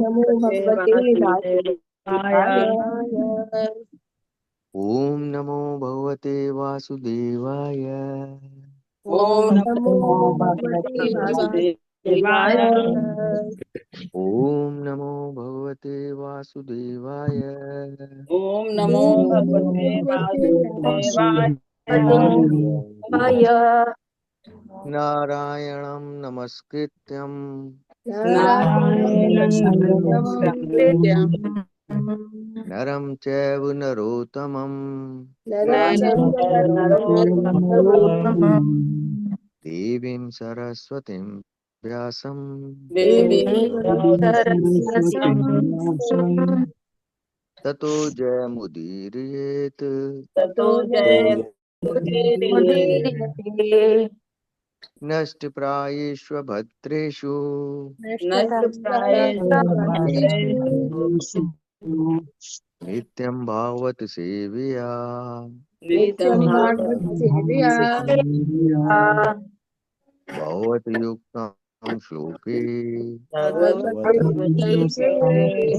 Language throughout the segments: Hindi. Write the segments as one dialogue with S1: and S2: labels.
S1: नमो भगवते वासुदेवाय।
S2: ओम नमो भगवते वासुदेवाय।
S1: ओम
S3: नमो
S1: नमो
S3: भगवते
S1: भगवते
S3: वासुदेवाय।
S1: वासुदेवाय।
S2: ओम नमो भगवते वासुदेवाय।
S3: ओम नमो
S1: ओम नमो
S3: भगवते
S1: भगवते
S3: वासुदेवाय।
S1: वासुदेवाय।
S2: नारायणं नमस्कृत्यं
S3: नारायणं
S1: नारायणं
S3: नमस्कृत्यं
S2: नरं चैव नरोत्तमं
S1: नरं
S3: नरं
S1: चैव
S3: चैव
S1: नरोत्तमं
S3: नरोत्तमं
S2: देवीं सरस्वतीं व्यासं
S3: देवीं
S1: देवीं
S3: सरस्वतीं
S1: सरस्वतीं
S2: ततो जयमुदीरयेत्।
S3: ततो
S1: ततो
S3: जयमुदीरयेत्।
S1: जयमुदीरयते।
S2: नष्टप्रायेष्व भद्रेषु
S3: नष्टप्रायेषु भद्रेषु
S1: नष्टप्रायेषु
S2: नित्यं भावत् सेवया
S3: नित्यं
S1: नित्यं भागवत
S3: भागवतं
S1: सेवया
S3: सेवया
S2: भवत् युक्तं श्लोके
S1: भगवती
S3: भगवती
S1: श्लोके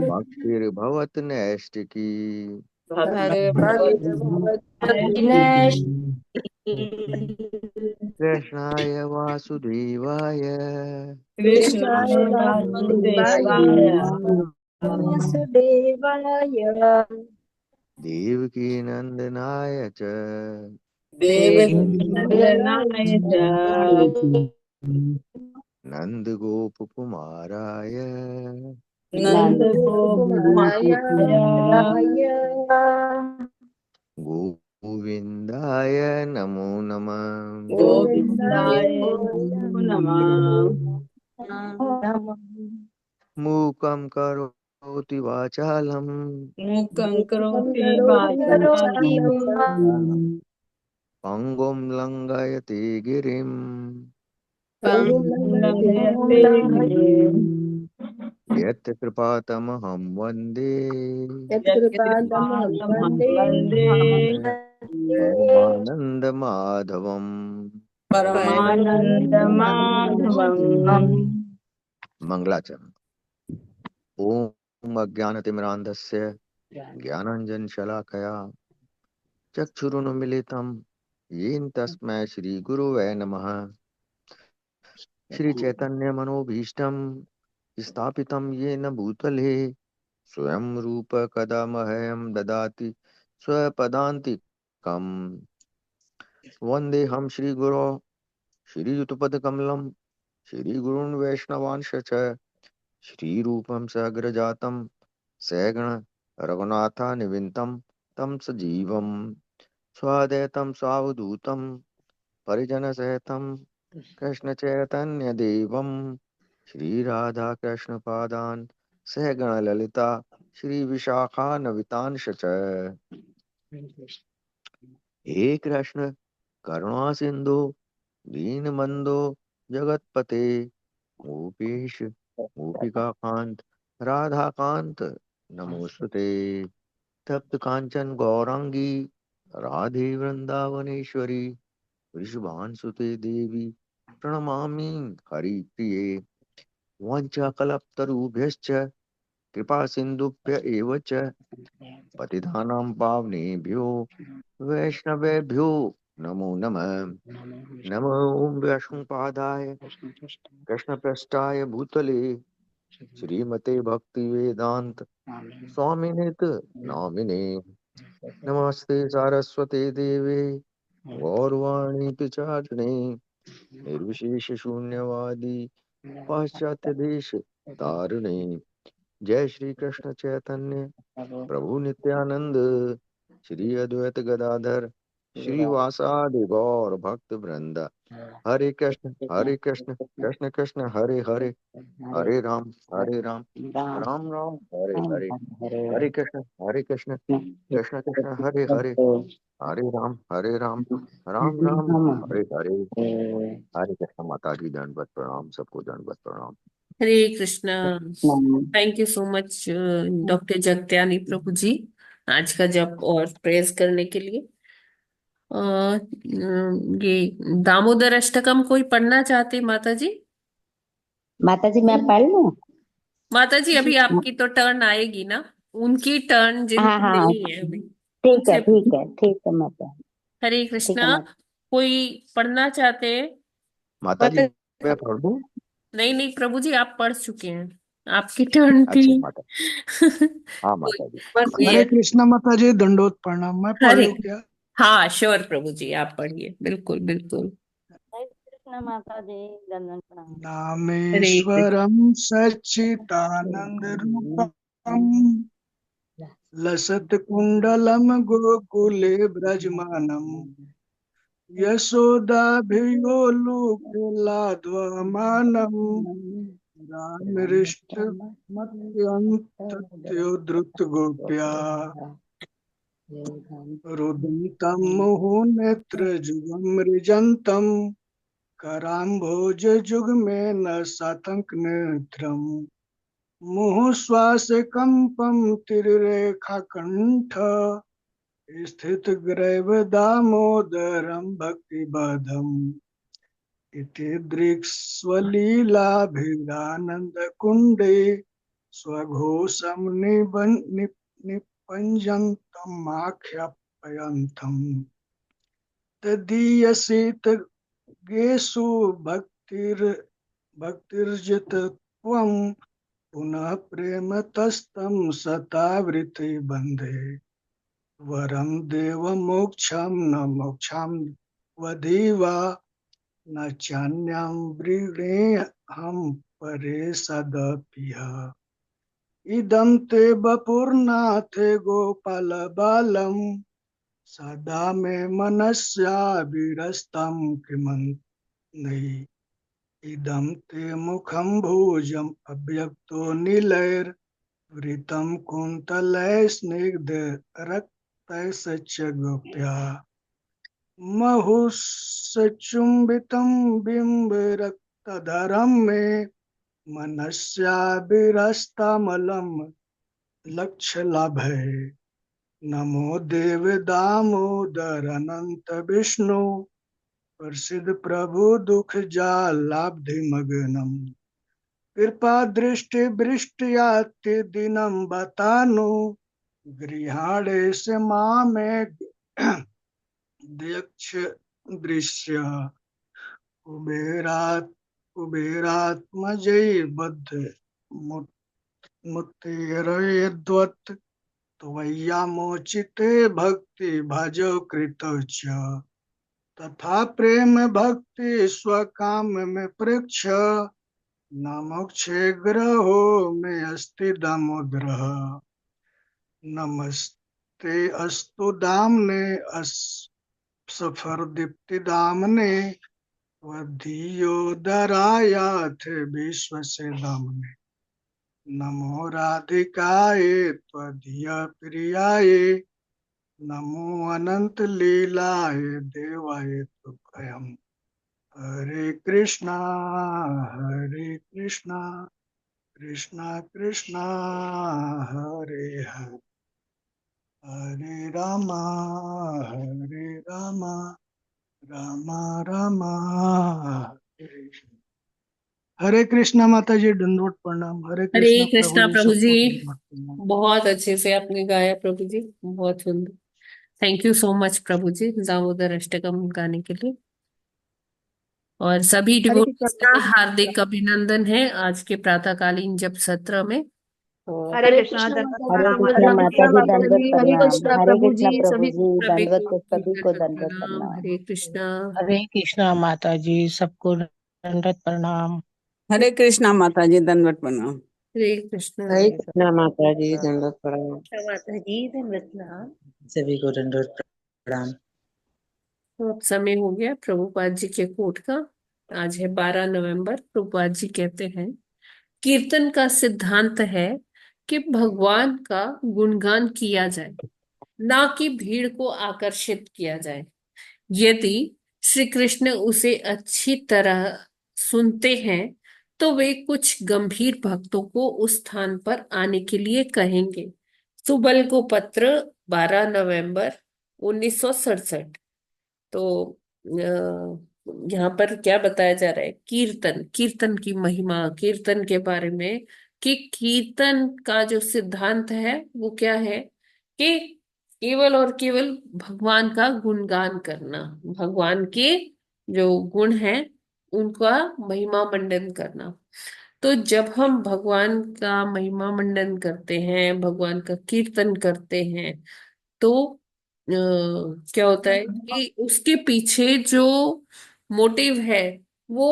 S2: भक्तिर्भवत् नैष्टिकी
S1: भक्तिर्भवति
S2: कृष्णाय वासुदेवाय
S3: कृष्णाय
S1: कृष्णाय वासुदेवाय
S3: वासुदेवाय
S1: वासुदेवाय
S2: देवकी नन्दनाय च
S3: देवकी
S1: देवकीनन्दनाय
S3: नन्दनाय च
S1: च
S2: नन्दगोपकुमाराय
S1: नन्दगोपकुमाराय
S3: नन्दगोपकुमाराय
S2: गोविन्दाय नमो नमः।
S1: गोविन्दाय
S3: गोविन्दाय नमो नमः।
S1: नमः।
S2: मूकं करोति वाचालं
S3: मूकं
S1: मूकं
S3: करोति
S1: करोति
S3: वाचालं
S1: वाचालं
S2: पङ्गुं लङ्घयति गिरिं
S1: पङ्गुं
S3: पङ्गुं
S1: लङ्घयते
S3: लङ्घयते गिरिं
S2: यत् कृपातमहं वन्दे
S1: यत्कृपातमहं
S3: यत्कृपातमहं
S1: वन्दे
S3: वन्दे
S2: परमानन्दमाधवम्।
S3: परमानन्दमाधवम्।
S2: मङ्गलाचरण। ॐ अज्ञानतिमिरान्धस्य ज्ञानाञ्जनशलाकया चक्षुरुन्मीलितं येन तस्मै श्रीगुरुवे नमः। श्रीचैतन्यमनोभीष्टं स्थापितं येन भूतले स्वयं रूप कदा मह्यं ददाति स्वपदान्तिकम्। वन्देऽहं श्रीगुरो श्रीयुतपदकमलं श्रीगुरून् वैष्णवांश्च श्रीरूपं साग्रजातं सगण रघुनाथान्वितं तं सजीवं स्वाद्वैतं सावधूतं परिजनसहितं कृष्णचैतन्यदेवं श्रीराधाकृष्णपादान् सहगणललिता श्रीविशाखान्वितांश्च। हे कृष्ण करुणा सिंधु दीनबंधो जगतपते गोपीश गोपिका कांत राधा कांत नमोस्तुते। तप्त कांचन गौरांगी राधे वृंदावनेश्वरी वृषभानुसुते देवी प्रणमामि हरिप्रिये। वाञ्छाकल्पतरुभ्यश्च कृपा सिन्धुभ्य एव च पतितानां पावनेभ्यो वैष्णवेभ्यो नमो नमः। नमो ॐ वैष्णवपादाय कृष्णपृष्ठाय भूतले श्रीमते भक्तिवेदांत स्वामिनित नामिने। नमस्ते सारस्वते देवे गौरवाणी प्रचारिणे निर्विशेष शून्यवादी पाश्चात्य देश तारिणे। जय श्री कृष्ण चैतन्य प्रभु नित्यानंद श्री अद्वैत गदाधर श्रीवासादि गौर भक्त वृंद। हरे कृष्ण कृष्ण कृष्ण हरे हरे हरे राम राम राम हरे हरे। हरे कृष्ण कृष्ण कृष्ण हरे हरे हरे राम राम हरे हरे। हरे कृष्ण। माता जी दंडवत प्रणाम, सबको दंडवत प्रणाम।
S4: Hare Krishna. Thank you so much doctor Jagatyani प्रभु जी, आज का जप और प्रेयर्स करने के लिए। ये दामोदर अष्टकम कोई पढ़ना चाहते माता जी?
S5: माता जी मैं पढ़ लूं?
S4: माता जी अभी आपकी तो टर्न आएगी ना, उनकी टर्न
S3: हाँ
S4: जिनकी
S3: हाँ,
S4: नहीं है अभी
S3: ठीक है
S4: उनसे।
S3: ठीक है ठीक है माता।
S4: हरे
S3: ठीक है
S4: कृष्णा।
S3: माता।
S4: कोई पढ़ना चाहते हैं?
S2: माता जी मैं पढ़ दूं?
S4: नहीं नहीं प्रभु जी, आप पढ़ चुके हैं, आपकी टर्न थी।
S2: अच्छा माता। हाँ
S4: कोई
S2: माता जी।
S4: कोई
S5: हरे कृष्णा माता जी, दंडोत प्रणाम। मैं पढ़
S4: हरे,
S5: लूं क्या?
S4: हाँ श्योर प्रभु जी, आप पढ़िए, बिल्कुल बिल्कुल।
S3: हरे कृष्ण माता जी, दंडवत प्रणाम।
S4: हरे कृष्ण।
S5: नामेश्वरम सच्चिदानंद रूपम लसत कुंडलम गोकुले ब्रजमानम यशोदाभियोलुकलाध्वमानम रामृष्टमत्यन्तत्यो गोप्या रुदन्तं मुहुनेत्रजुगं मृजन्तं कराम्भोजयुग्मेन सातङ्क नेत्रम् मुहुश्वासकम्पं तिर्रेखाकण्ठ स्थितग्रैव दामोदरं भक्तिबधम् इति दृक्स्वलीलाभिरानन्दकुण्डे स्वघोषं निपञ्जन्तमाख्यापयन्तम् तदीयसितगेषु भक्तिर्जितत्वं पुनः प्रेमतस्तं सतावृत्ति बन्धे वरं देवमोक्षं न मोक्षं वदिवा न चान्यं वृणेऽहं परे सदप्यः इदं ते वपुर्नाथे गोपालबालं सदा मे मनस्या विरस्तं किमन्यै इदं ते मुखं भोजम् अव्यक्तो नीलैर्वृतं कुन्तलैः स्निग्धरक्तैश्च गोप्या महुश्चुम्बितं बिम्बरक्तधरं मे मनस्या विरस्तामलं लक्ष्यलाभे नमो देव दामोदर अनंत विष्णु प्रसिद्ध प्रभु दुख जालाब्धिमग्नम् कृपा दृष्टि वृष्टियाति दिनं बतानु गृहाणे से मामे दक्ष दृश्य कुबेरात्मजै बद्ध मुक्तिरयद्वत् त्वय्यामोचिते भक्ति भजो कृतौ च तथा प्रेम भक्ति स्वकाम में पृक्ष न मोक्षे ग्रहो में अस्ति दामोदरः नमस्ते अस्तु दामने सफर दीप्ति दामने वधियोदरायाथ विश्व से दामने नमो राधिकाय त्वदीय प्रियाय नमो अनंत लीलाय देवाय तुभ्यं हरे कृष्णा कृष्णा कृष्णा हरे हरे हरे रामा रामा रामा हरे हरे कृष्णा माता जी, दंडवत प्रणाम। हरे
S4: हरे
S5: कृष्णा प्रभु
S4: कृष्णा
S5: जी,
S4: प्रभु जी,
S5: सबको दंडवत प्रणाम।
S4: बहुत अच्छे से आपने गाया प्रभु जी, बहुत सुंदर। थैंक यू सो मच प्रभु जी दामोदर अष्टकम गाने के लिए। और सभी
S1: हरे
S4: डिवोटीज
S1: कृष्णा।
S4: का हार्दिक अभिनंदन है आज के प्रातःकालीन जप सत्र में।
S3: तो
S1: हरे कृष्णा माता जी,
S3: हरे
S1: हरे
S3: कृष्णा माता जी,
S1: माता
S3: दंडवत
S1: जी, हरे
S3: प्रणाम।
S1: कृष्णा
S3: हरे
S1: प्रभु
S3: कृष्णा
S1: जी,
S3: प्रभु
S1: सभी
S3: जी,
S4: सभी
S3: दंडवत
S4: को
S3: सभी को
S4: दंडवत
S3: दंडवत
S4: प्रणाम।
S3: प्रणाम।
S4: हरे कृष्णा।
S6: हरे कृष्णा माता जी, सबको दंडवत प्रणाम।
S7: हरे कृष्णा माता जी, दंडवत प्रणाम।
S4: हरे कृष्णा।
S8: हरे कृष्णा माता जी, दंडवत प्रणाम।
S9: माता जी दंडवत प्रणाम।
S8: सभी को दंडवत प्रणाम।
S4: तो अब समय हो गया प्रभुपाद जी के कोट का। आज है 12 नवंबर। प्रभुपाद जी कहते हैं, कीर्तन का सिद्धांत है कि भगवान का गुणगान किया जाए, ना कि भीड़ को आकर्षित किया जाए। यदि श्री कृष्ण उसे अच्छी तरह सुनते हैं तो वे कुछ गंभीर भक्तों को उस स्थान पर आने के लिए कहेंगे। सुबल को पत्र 12 नवंबर 1967। तो यहाँ पर क्या बताया जा रहा है, कीर्तन, कीर्तन की महिमा, कीर्तन के बारे में कि कीर्तन का जो सिद्धांत है वो क्या है कि केवल और केवल भगवान का गुणगान करना, भगवान के जो गुण हैं उनका महिमा मंडन करना। तो जब हम भगवान का महिमा मंडन करते हैं, भगवान का कीर्तन करते हैं, तो क्या होता है कि उसके पीछे जो मोटिव है वो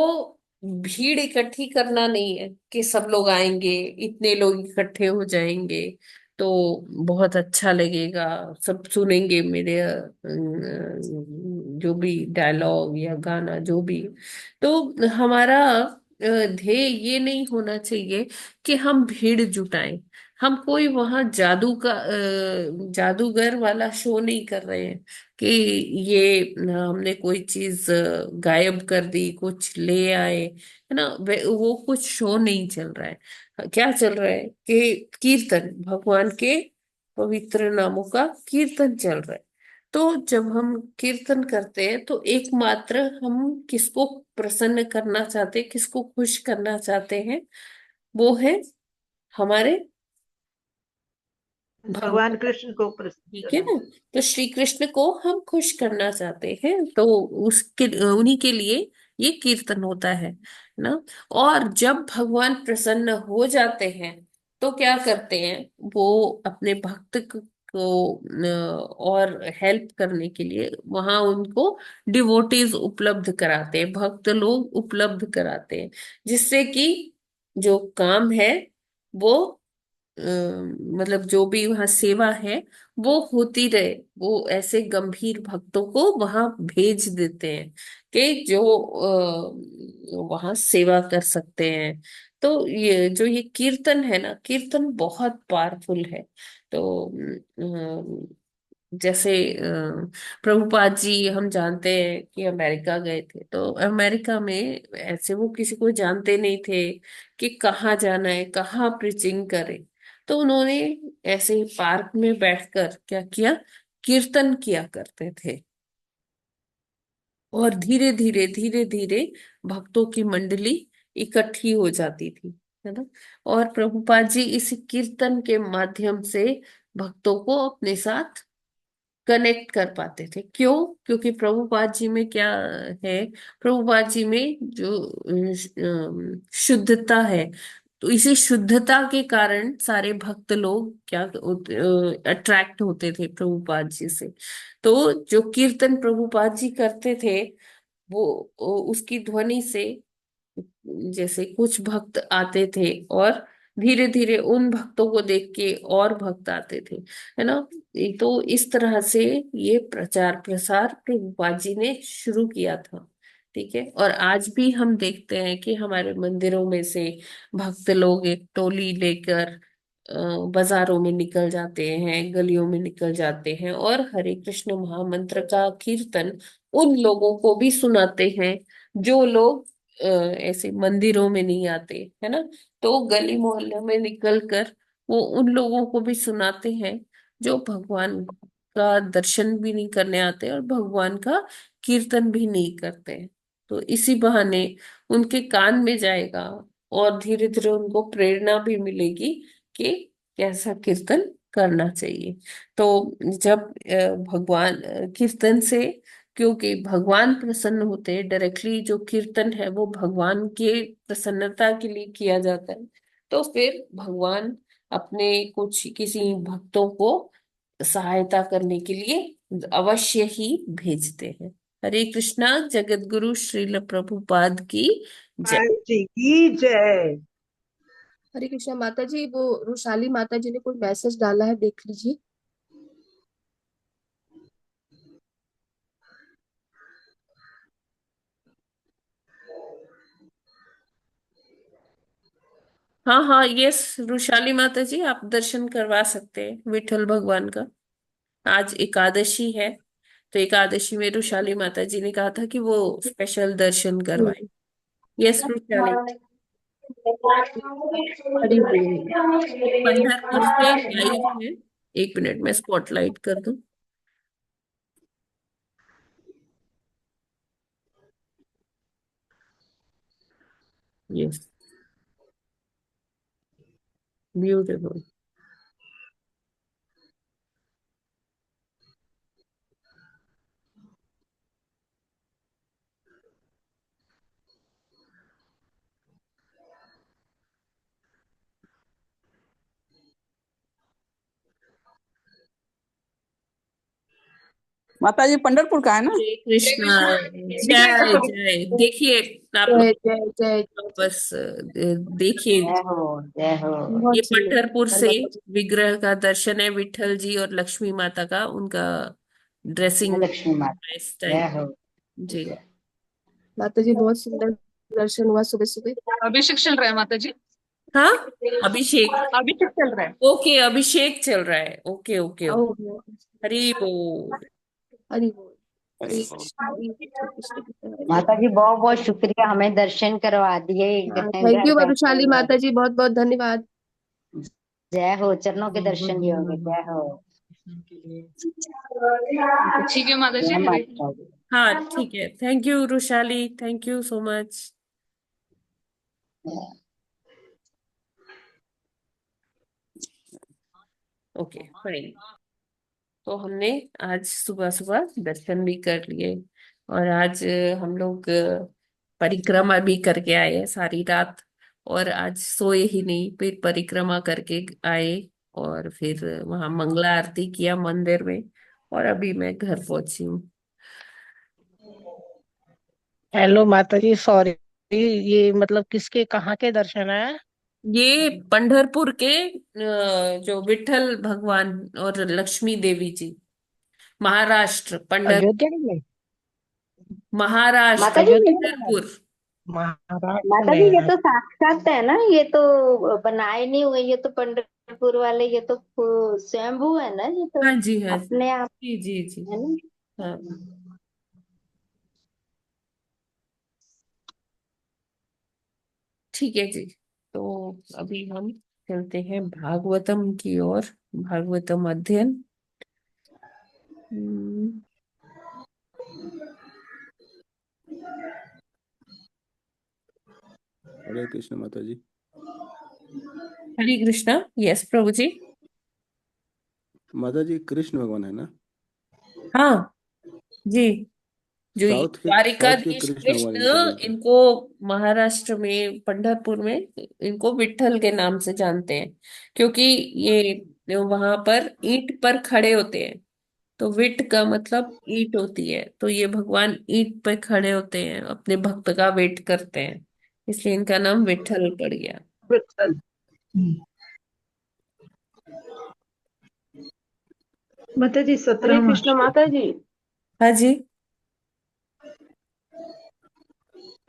S4: भीड़ इकट्ठी करना नहीं है कि सब लोग आएंगे, इतने लोग इकट्ठे हो जाएंगे तो बहुत अच्छा लगेगा, सब सुनेंगे मेरे जो भी डायलॉग या गाना जो भी। तो हमारा ध्येय ये नहीं होना चाहिए कि हम भीड़ जुटाएं। हम कोई वहां जादूगर वाला शो नहीं कर रहे हैं कि ये हमने कोई चीज गायब कर दी, कुछ ले आए, है ना। वो कुछ शो नहीं चल रहा है। क्या चल रहा है कि कीर्तन, भगवान के पवित्र नामों का कीर्तन चल रहा है। तो जब हम कीर्तन करते हैं तो एकमात्र हम किसको प्रसन्न करना चाहते हैं, किसको खुश करना चाहते हैं, वो है हमारे
S9: भगवान
S4: भगवान।
S9: कृष्ण को प्रसन्न
S4: ठीक है
S9: करना।
S4: ना। तो श्री कृष्ण को हम खुश करना चाहते हैं, तो उसके उन्हीं के लिए ये कीर्तन होता है ना। और जब भगवान प्रसन्न हो जाते हैं तो क्या करते हैं, वो अपने भक्त को और हेल्प करने के लिए वहां उनको डिवोटीज उपलब्ध कराते हैं, भक्त लोग उपलब्ध कराते हैं, जिससे कि जो काम है वो अ, मतलब जो भी वहाँ सेवा है वो होती रहे। वो ऐसे गंभीर भक्तों को वहां भेज देते हैं कि जो वहां सेवा कर सकते हैं। तो ये जो ये कीर्तन है ना, कीर्तन बहुत पावरफुल है। तो जैसे प्रभुपाद जी हम जानते हैं कि अमेरिका गए थे, तो अमेरिका में ऐसे वो किसी को जानते नहीं थे कि कहाँ जाना है, कहाँ प्रीचिंग करे। तो उन्होंने ऐसे ही पार्क में बैठकर क्या किया, कीर्तन किया करते थे। और धीरे धीरे भक्तों की मंडली इकट्ठी हो जाती थी, है ना। और प्रभुपाद जी इस कीर्तन के माध्यम से भक्तों को अपने साथ कनेक्ट कर पाते थे। क्यों? क्योंकि प्रभुपाद जी में क्या है, प्रभुपाद जी में जो शुद्धता है, तो इसी शुद्धता के कारण सारे भक्त लोग क्या अट्रैक्ट होते थे प्रभुपाद जी से। तो जो कीर्तन प्रभुपाद जी करते थे वो उसकी ध्वनि से जैसे कुछ भक्त आते थे और धीरे धीरे उन भक्तों को देख के और भक्त आते थे, है ना। तो इस तरह से ये प्रचार प्रसार प्रभुपाद जी ने शुरू किया था। ठीक है। और आज भी हम देखते हैं कि हमारे मंदिरों में से भक्त लोग एक टोली लेकर बाजारों में निकल जाते हैं, गलियों में निकल जाते हैं और हरे कृष्ण महामंत्र का कीर्तन उन लोगों को भी सुनाते हैं जो लोग ऐसे मंदिरों में नहीं आते, है ना। तो गली मोहल्ले में निकल कर वो उन लोगों को भी सुनाते हैं जो भगवान का दर्शन भी नहीं करने आते और भगवान का कीर्तन भी नहीं करते हैं। तो इसी बहाने उनके कान में जाएगा और धीरे धीरे उनको प्रेरणा भी मिलेगी कि कैसा कीर्तन करना चाहिए। तो जब भगवान कीर्तन से, क्योंकि भगवान प्रसन्न होते हैं डायरेक्टली, जो कीर्तन है वो भगवान के प्रसन्नता के लिए किया जाता है, तो फिर भगवान अपने कुछ किसी भक्तों को सहायता करने के लिए अवश्य ही भेजते हैं। हरे कृष्णा। जगत गुरु श्रील प्रभुपाद की जय।
S9: पाल जी की जय।
S1: हरे कृष्णा माता जी, वो रुशाली माता जी ने कोई मैसेज डाला है, देख लीजिए।
S4: हाँ हाँ, यस रुशाली माता जी, आप दर्शन करवा सकते हैं विठल भगवान का। आज एकादशी है, तो एकादशी में रुशाली माता जी ने कहा था कि वो स्पेशल दर्शन करवाए। यस रुशाली।
S1: हरि बोल।
S4: पंढरपुर से लाइव है। एक मिनट में स्पॉटलाइट कर दूं। यस। ब्यूटीफुल।
S7: माता जी पंढरपुर का है ना?
S4: जय कृष्णा। जय जय। देखिए आप लोग
S1: जय जय जय।
S4: बस देखिए,
S3: जय हो जय हो।
S4: ये
S1: बहुत सुंदर।
S4: पंढरपुर से
S1: धन्यवाद।
S4: विग्रह का दर्शन है, विठल जी और लक्ष्मी माता का, उनका ड्रेसिंग
S3: लक्ष्मी माता
S4: स्टाइल।
S3: जय हो।
S4: जी
S1: माता जी बहुत सुंदर दर्शन हुआ सुबह सुबह।
S5: अभिषेक चल रहा है माता जी,
S4: हाँ, अभिषेक।
S5: अभिषेक चल रहा है।
S4: ओके, अभिषेक चल रहा है। Okay okay okay.
S1: Oh,
S4: Hari बोल।
S1: हरि बोल। हरे कृष्ण हरे कृष्ण कृष्ण हरे
S3: माता
S1: हरे।
S3: जी बहुत बहुत शुक्रिया, हमें दर्शन करवा दिए
S1: थैंक
S3: घर
S1: यू
S3: बैठे
S1: वरुशाली
S3: हुए।
S1: माता जी, बहुत बहुत धन्यवाद।
S3: जय हो, चरणों के दर्शन दिए होंगे। जय हो।
S5: ठीक है माता जी,
S3: जय माता जी।
S4: हाँ ठीक है, thank you Rushali, thank you so much. Okay fine. तो हमने आज सुबह सुबह दर्शन भी कर लिए, और आज हम लोग परिक्रमा भी करके आए हैं सारी रात, और आज सोए ही नहीं, फिर परिक्रमा करके आए, और फिर वहां मंगला आरती किया मंदिर में, और अभी मैं घर पहुंची हूँ।
S6: हेलो माता जी, सॉरी, ये मतलब किसके कहाँ के दर्शन है?
S4: ये पंढरपुर के जो विठल भगवान और लक्ष्मी देवी जी, महाराष्ट्र
S6: अयोध्या में?
S4: महाराष्ट्र
S3: माता जी ये,
S6: अयोध्या में?
S4: पंढरपुर।
S6: महाराष्ट्र
S3: माता जी ये
S6: में?
S3: तो साक्षात है ना, ये तो बनाए नहीं हुए, ये तो पंढरपुर वाले, ये तो स्वयंभू है ना, ये तो
S4: हाँ जी, हाँ जी
S3: अपने आप
S4: जी जी जी।
S3: है ना।
S4: हाँ ठीक है जी। तो अभी हम चलते हैं भागवतम की ओर, भागवतम अध्ययन। हम्म,
S10: हरे कृष्ण माता जी।
S4: हरे कृष्णा। यस प्रभु जी।
S10: माता जी कृष्ण भगवान है ना?
S4: हाँ जी, जो ये
S10: साउथ के
S4: द्वारिकाधीश
S10: कृष्ण भगवान
S4: कृष्ण,
S10: इनको बोलते हैं।
S4: इनको महाराष्ट्र में पंढरपुर में इनको विट्ठल के नाम से जानते हैं, क्योंकि ये वहां पर ईंट पर खड़े होते हैं, तो विट का मतलब ईंट होती है, तो ये भगवान ईंट पे खड़े होते हैं, अपने भक्त का वेट करते हैं, इसलिए इनका नाम विट्ठल पड़ गया।
S9: माता जी
S11: हरे
S9: 17वां
S11: कृष्ण
S9: श्लोक।
S11: माता जी।
S4: हाँ जी।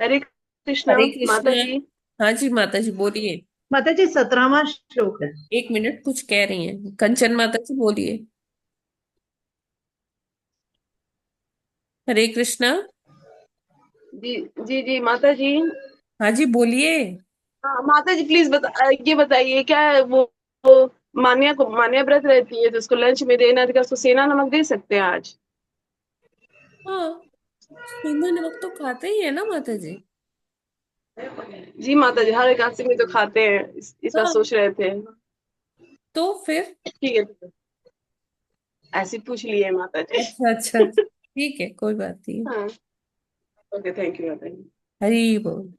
S11: हरे कृष्ण
S4: हरे
S11: माता
S4: कृष्ण।
S11: जी।
S4: हाँ जी माता जी बोलिए।
S9: माता जी 17वां श्लोक है।
S4: एक मिनट, कुछ कह रही हैं कंचन माता जी, बोलिए। हरे कृष्णा।
S11: जी जी जी माता जी।
S4: हाँ जी बोलिए।
S11: हाँ माता जी प्लीज ये बताइए, क्या है वो मान्या को, मान्या व्रत रहती है तो उसको लंच में देना है, तो क्या उसको सेना नमक दे सकते हैं आज?
S4: हाँ, सेंधा नमक तो खाते ही है ना माता जी।
S11: जी माता जी, हर एकादशी में तो खाते हैं, इस बार
S4: हाँ,
S11: सोच रहे थे।
S4: तो फिर।
S11: ठीक है, ऐसे ही पूछ लिए माता जी।
S4: अच्छा अच्छा, ठीक है, कोई बात नहीं।
S11: हाँ ओके, थैंक यू माता जी।
S4: हरी बोल।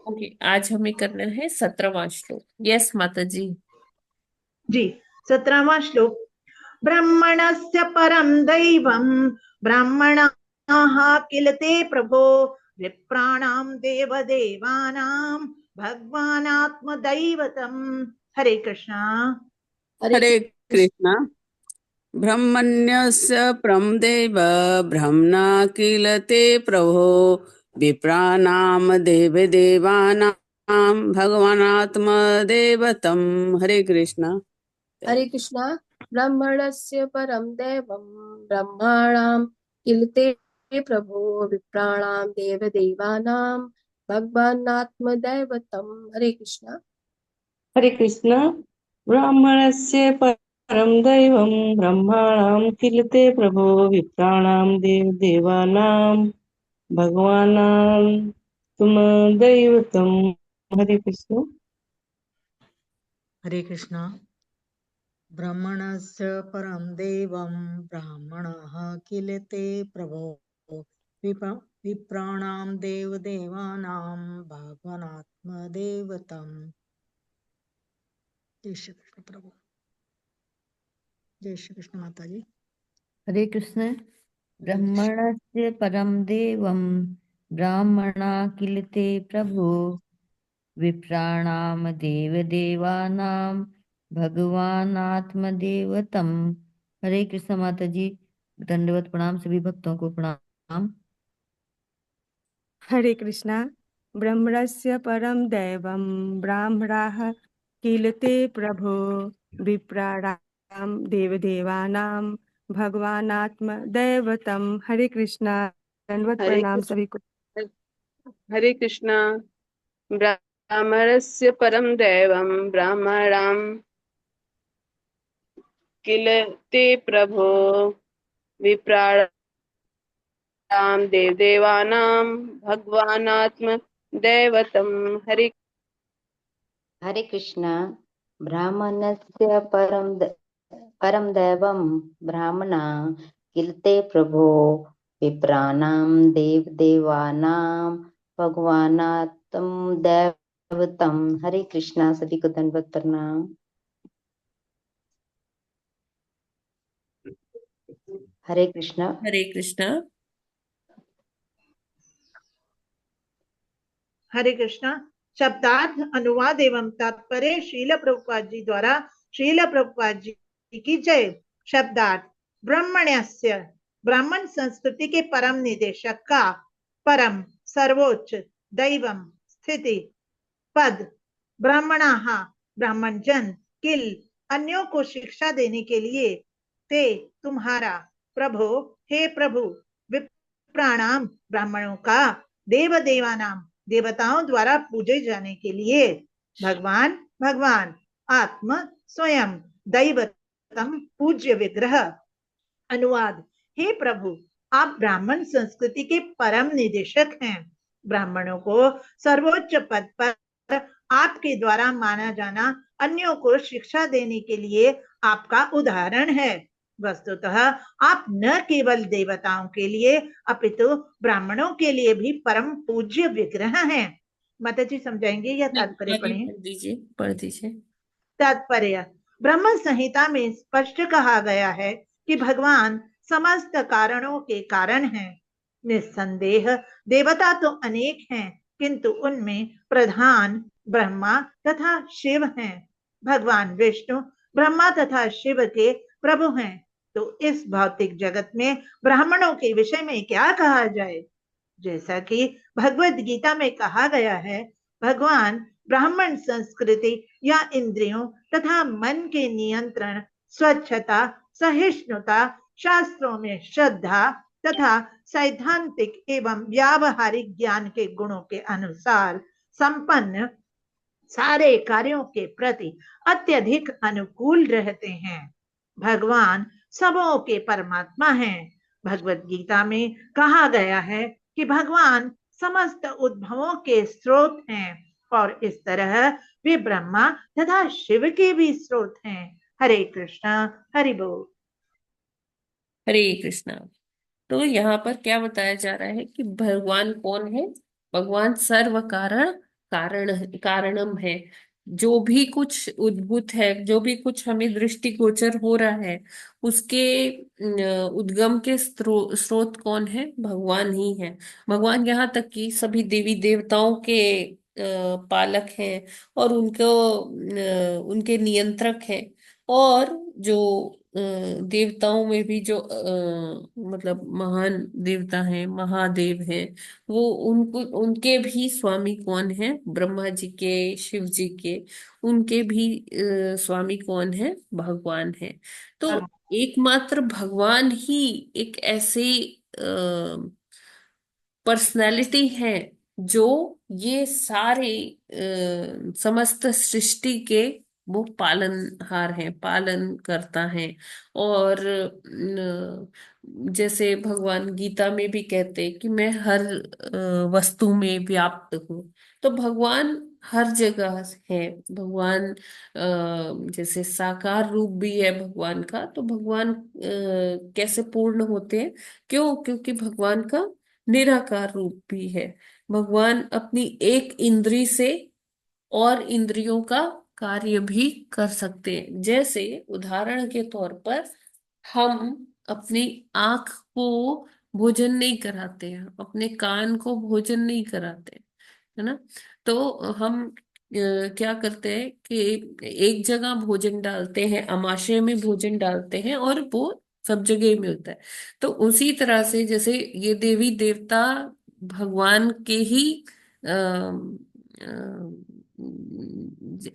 S4: ओके, आज हमें करना है 17वां श्लोक। यस माता जी।
S9: जी 17वां श्लोक। ब्रह्मणस्य परम दैवम ब्राह्मणाः किल ते प्रभो विप्राणां देवदेवानां भगवानात्मदैवतम। हरे कृष्णा।
S1: हरे
S7: हरे
S1: कृष्ण।
S7: कृष्ण। ब्रह्मण्यस्य प्रमदेव ब्रह्मणा किल ते प्रभो विप्राणाम देवदेवानां भगवानात्मदेवतम। हरे कृष्ण।
S1: हरे कृष्णा। ब्राह्मणस्य परम दैवम ब्रह्माणां किलते प्रभो विप्राणां देवदेवानां भगवानात्मदैवतम्। हरे कृष्णा।
S12: हरे कृष्ण। ब्राह्मणस्य परं दैवं ब्रह्माणां किलते प्रभो विप्राणां देवानां भगवानां दैवतम। हरे कृष्ण।
S13: हरे कृष्णा। ब्राह्मणस्य परं देवं ब्राह्मणः किल ते प्रभो विप्राणां देवदेवानां भगवानात्मदेवतम्। जय श्री कृष्ण प्रभु। जय श्री कृष्ण माता जी।
S14: हरे कृष्ण। ब्रह्मणस्य परम देवं ब्राह्मणा किल ते प्रभो विप्राणाम देवदेवानां भगवानात्मदेवतम। हरे कृष्ण माता जी, दंडवत प्रणाम, सभी भक्तों को प्रणाम।
S15: हरे कृष्णा। ब्रह्मणस्य परं दैवं ब्राह्मणाः किल ते प्रभो विप्राणां देवदेवानां भगवानात्म दैवतम। हरे कृष्णा। दंडवत
S11: हरे
S15: प्रणाम
S11: कृष्ण।
S15: सभी को।
S11: हरे कृष्णा। ब्राह्मणस्य परं दैवं ब्राह्मणां किल ते प्रभो विप्राणां देवदेवानां भगवानात्म दैवतम। हरे
S3: हरे कृष्णा। ब्राह्मणस्य परम दैवं ब्राह्मणा किलते प्रभो विप्राणां देवदेवानां भगवानात्म दैवतम। हरे कृष्णा। सभी को दंडवत प्रणाम। हरे कृष्णा।
S4: हरे कृष्णा।
S9: हरे कृष्णा। शब्दार्थ, अनुवाद एवं तात्पर्य श्रील प्रभुपाद जी द्वारा। श्रील प्रभुपाद जी की जय। शब्दार्थ। ब्राह्मण्यस्य, ब्राह्मण संस्कृति के परम निदेशक का, परम सर्वोच्च, दैवम स्थिति, पद, ब्राह्मणाः ब्राह्मण जन, किल अन्यों को शिक्षा देने के लिए, ते तुम्हारा, प्रभो हे प्रभु, विप्राणाम ब्राह्मणों का, देव देवानाम देवताओं द्वारा पूजे जाने के लिए, भगवान भगवान, आत्म स्वयं, दैवतम पूज्य विग्रह। अनुवाद। हे प्रभु, आप ब्राह्मण संस्कृति के परम निदेशक हैं। ब्राह्मणों को सर्वोच्च पद पर आपके द्वारा माना जाना अन्यों को शिक्षा देने के लिए आपका उदाहरण है। वस्तुतः आप न केवल देवताओं के लिए अपितु ब्राह्मणों के लिए भी परम पूज्य विग्रह हैं। माता जी समझाएंगे या तात्पर्य
S4: आगे
S9: पढ़ें?
S4: पढ़ दीजिए, पढ़ दीजिए।
S9: तात्पर्य। ब्रह्म संहिता में स्पष्ट कहा गया है कि भगवान समस्त कारणों के कारण हैं। निस्संदेह देवता तो अनेक हैं, किंतु उनमें प्रधान ब्रह्मा तथा शिव हैं। भगवान विष्णु ब्रह्मा तथा शिव के प्रभु हैं। तो इस भौतिक जगत में ब्राह्मणों के विषय में क्या कहा जाए? जैसा कि भगवत गीता में कहा गया है, भगवान ब्राह्मण संस्कृति या इंद्रियों तथा मन के नियंत्रण, स्वच्छता, सहिष्णुता, शास्त्रों में श्रद्धा तथा सैद्धांतिक एवं व्यावहारिक ज्ञान के गुणों के अनुसार संपन्न सारे कार्यों के प्रति अत्यधिक अनुकूल रहते हैं। भगवान सबों के परमात्मा हैं। भगवत गीता में कहा गया है कि भगवान समस्त उद्भवों के स्रोत हैं और इस तरह वे ब्रह्मा तथा शिव के भी स्रोत हैं। हरे कृष्णा। हरि बोल।
S4: हरे कृष्णा। तो यहाँ पर क्या बताया जा रहा है कि भगवान कौन है? भगवान सर्व कारणम है। जो भी कुछ उद्भूत है, जो भी कुछ हमें दृष्टिगोचर हो रहा है, उसके उद्गम के स्रोत कौन है? भगवान ही है। भगवान यहाँ तक कि सभी देवी देवताओं के पालक हैं और उनके नियंत्रक हैं। और जो देवताओं में भी जो मतलब महान देवता हैं, महादेव हैं, वो उनके भी स्वामी कौन है? ब्रह्मा जी के, शिव जी के, उनके भी स्वामी कौन है? भगवान है। तो एकमात्र भगवान ही एक ऐसी पर्सनैलिटी है जो ये सारे समस्त सृष्टि के वो पालनहार है, पालन करता है। और जैसे भगवान गीता में भी कहते हैं कि मैं हर वस्तु में व्याप्त हूँ। तो भगवान हर जगह है। भगवान जैसे साकार रूप भी है भगवान का, तो भगवान कैसे पूर्ण होते हैं? क्यों? क्योंकि भगवान का निराकार रूप भी है। भगवान अपनी एक इंद्री से और इंद्रियों का कार्य भी कर सकते हैं। जैसे उदाहरण के तौर पर हम अपनी आंख को भोजन नहीं कराते हैं, अपने कान को भोजन नहीं कराते, है ना? तो हम क्या करते हैं कि एक जगह भोजन डालते हैं, अमाशय में भोजन डालते हैं, और वो सब जगह में होता है। तो उसी तरह से जैसे ये देवी देवता भगवान के ही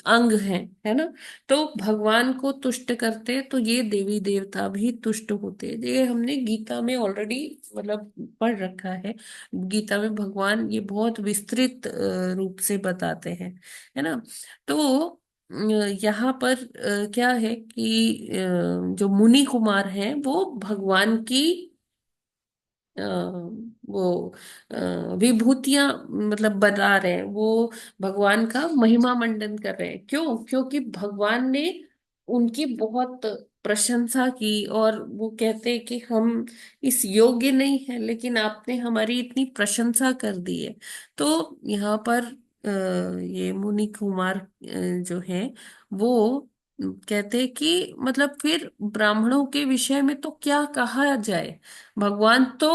S4: अंग हैं, है ना? तो भगवान को तुष्ट करते हैं, तो ये देवी देवता भी तुष्ट होते हैं। ये हमने गीता में ऑलरेडी मतलब पढ़ रखा है। गीता में भगवान ये बहुत विस्तृत रूप से बताते हैं, है ना? तो यहाँ पर क्या है कि जो मुनि कुमार हैं वो भगवान की अ, वो विभूतियां मतलब बता रहे हैं, वो भगवान का महिमा मंडन कर रहे हैं। क्यों? क्योंकि भगवान ने उनकी बहुत प्रशंसा की, और वो कहते हैं कि हम इस योग्य नहीं है, लेकिन आपने हमारी इतनी प्रशंसा कर दी है। तो यहाँ पर ये मुनि कुमार जो है वो कहते हैं कि मतलब फिर ब्राह्मणों के विषय में तो क्या कहा जाए? भगवान तो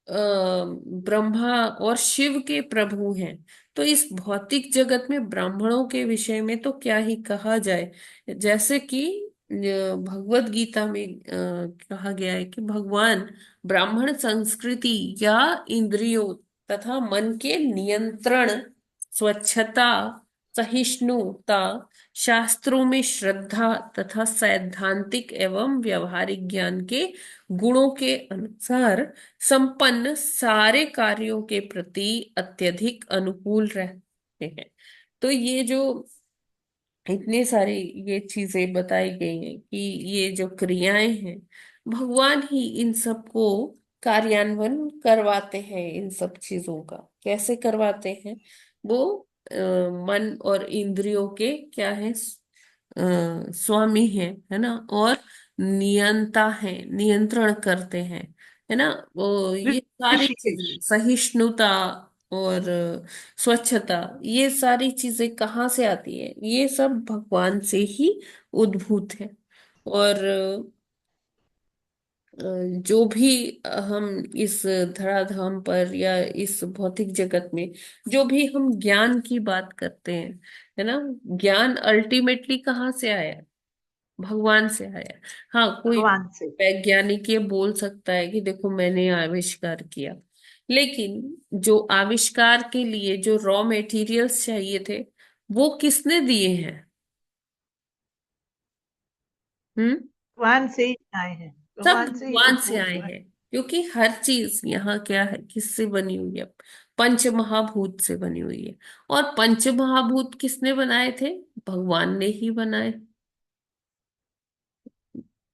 S4: ब्रह्मा और शिव के प्रभु हैं। तो इस भौतिक जगत में ब्राह्मणों के विषय में तो क्या ही कहा जाए। जैसे कि भगवत गीता में कहा गया है कि भगवान ब्राह्मण संस्कृति या इंद्रियों तथा मन के नियंत्रण, स्वच्छता, सहिष्णुता, शास्त्रों में श्रद्धा तथा सैद्धांतिक एवं व्यवहारिक ज्ञान के गुणों के अनुसार संपन्न सारे कार्यों के प्रति अत्यधिक अनुकूल रहते हैं। तो ये जो इतने सारे ये चीजें बताई गई हैं कि ये जो क्रियाएं हैं, भगवान ही इन सब को कार्यान्वयन करवाते हैं। इन सब चीजों का कैसे करवाते हैं? वो मन और इंद्रियों के क्या है, स्वामी है ना? और नियंता है, नियंत्रण करते हैं, है ना? वो ये सारी चीजें,
S9: ऋषिकेश।
S4: सहिष्णुता और स्वच्छता, ये सारी चीजें कहाँ से आती है? ये सब भगवान से ही उद्भूत है। और जो भी हम इस धराधाम पर या इस भौतिक जगत में जो भी हम ज्ञान की बात करते हैं, है ना? ज्ञान अल्टीमेटली कहाँ से आया? भगवान से आया। हाँ, कोई
S9: भगवान से।
S4: वैज्ञानिक ये बोल सकता है कि देखो मैंने आविष्कार किया, लेकिन जो आविष्कार के लिए जो रॉ मेटीरियल्स चाहिए थे वो किसने दिए हैं? हम्म।
S9: भगवान से ही आए हैं,
S4: सब
S9: भगवान से ही
S4: भगवान से
S9: उद्भूत
S4: आए
S9: हुआ है।
S4: हैं। क्योंकि हर चीज यहाँ क्या है, किससे बनी हुई है? पंच महाभूत से बनी हुई है। और पंच महाभूत किसने बनाए थे? भगवान ने ही बनाए।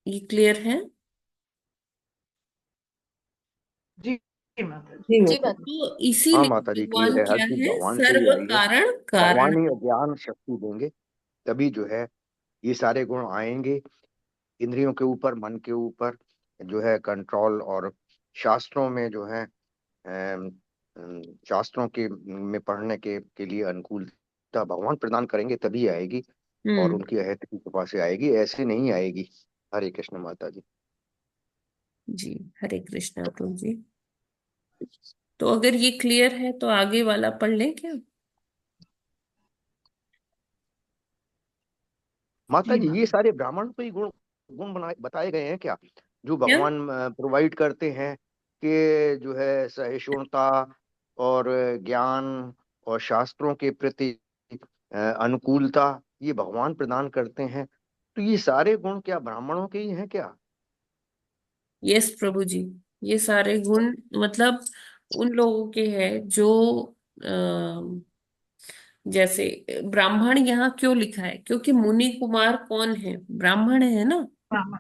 S4: ये क्लियर है?
S9: जी जी माता जी।
S12: जी
S1: जी
S12: माता जी।
S1: माता।
S4: तो
S2: हाँ
S4: इसीलिए
S2: माता जी,
S4: भगवान
S2: क्लियर है, हर
S4: क्या
S2: चीज
S4: है?
S2: भगवान से ही
S4: सर्व
S2: आई है।
S4: कारण कारण।
S2: भगवान ही ज्ञान शक्ति देंगे, तभी जो है ये सारे गुण आएंगे इंद्रियों के ऊपर, मन के ऊपर जो है कंट्रोल। और शास्त्रों में जो है शास्त्रों के में पढ़ने के लिए अनुकूलता भगवान प्रदान करेंगे, तभी आएगी। और
S4: हम्म।
S2: उनकी अहत की कृपा से आएगी, ऐसे नहीं आएगी। हरे कृष्ण माता जी।
S4: जी, हरे कृष्णा अतुल जी। तो अगर ये क्लियर है तो आगे वाला पढ़ लें क्या?
S2: माता
S9: जी
S2: जी, ये
S9: माता
S2: सारे ब्राह्मण को ही गुण गुण बताए गए हैं क्या, जो
S4: क्या?
S2: भगवान प्रोवाइड करते हैं? कि जो है सहिष्णुता और ज्ञान और शास्त्रों के प्रति अनुकूलता, ये भगवान प्रदान करते हैं। तो ये सारे गुण क्या ब्राह्मणों के ही हैं क्या?
S4: यस प्रभु जी, ये सारे गुण मतलब उन लोगों के हैं जो जैसे ब्राह्मण यहाँ क्यों लिखा है? क्योंकि मुनि कुमार कौन है? ब्राह्मण है ना।
S9: ब्राह्मण।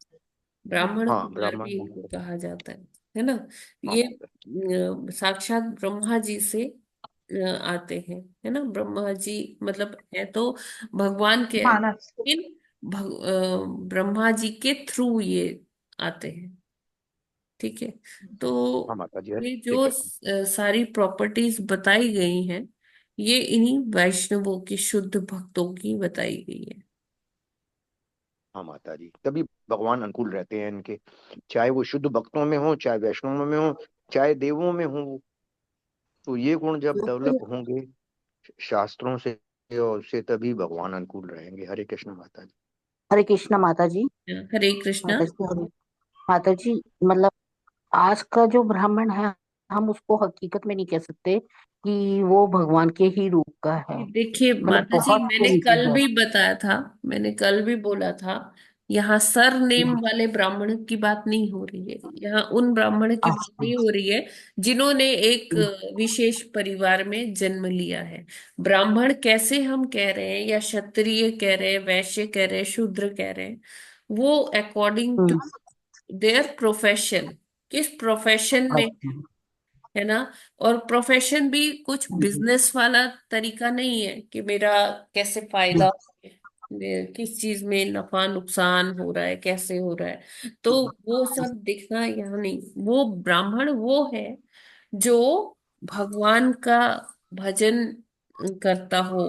S4: ब्राह्मण
S2: हाँ
S4: कुमार
S2: ब्राह्मण।
S4: भी इनको कहा जाता है ना।
S2: हाँ
S4: ये
S2: माता
S4: साक्षात ब्रह्मा जी से आते हैं, है ना। ब्रह्मा जी मतलब है तो भगवान के हैं,
S9: मानस।
S4: लेकिन ब्रह्मा जी के थ्रू ये आते हैं। ठीक है। तो
S2: हाँ माता जी है,
S4: ये
S2: ठीक
S4: जो
S2: है।
S4: सारी प्रॉपर्टीज बताई गई हैं, ये इन्हीं वैष्णवों की, शुद्ध भक्तों की बताई गई है।
S2: हाँ माता जी, तभी भगवान अनुकूल रहते हैं इनके, चाहे वो शुद्ध भक्तों में हो, चाहे वैष्णवों में हो, चाहे देवों में हो। तो ये गुण जब डेवलप होंगे शास्त्रों से और से, तभी भगवान अनुकूल रहेंगे। हरे कृष्ण माता जी।
S8: हरे कृष्णा माता जी।
S4: हरे कृष्णा।
S8: माता जी माता जी, मतलब आज का जो ब्राह्मण है, हम उसको हकीकत में नहीं कह सकते कि वो भगवान के ही रूप का है।
S4: देखिए
S8: मतलब
S4: माता जी,
S8: बहुत
S4: मैंने
S8: चेंजेस
S4: कल
S8: है।
S4: भी बताया था, मैंने कल भी बोला था, यहाँ सर नेम वाले ब्राह्मण की बात नहीं हो रही है। यहाँ उन ब्राह्मण की बात
S8: अच्छा।
S4: नहीं हो रही है जिन्होंने एक विशेष परिवार में जन्म लिया है। ब्राह्मण कैसे हम कह रहे हैं, या क्षत्रिय कह रहे हैं, वैश्य कह रहे हैं, शूद्र कह रहे हैं, वो अकॉर्डिंग टू देयर प्रोफेशन, किस प्रोफेशन में,
S8: अच्छा।
S4: है ना। और प्रोफेशन भी कुछ बिजनेस वाला तरीका नहीं है कि मेरा कैसे फायदा हो रहा है, किस चीज में नफा नुकसान हो रहा है, कैसे हो रहा है, तो वो सब दिखना यहाँ नहीं। वो ब्राह्मण वो है जो भगवान का भजन करता हो,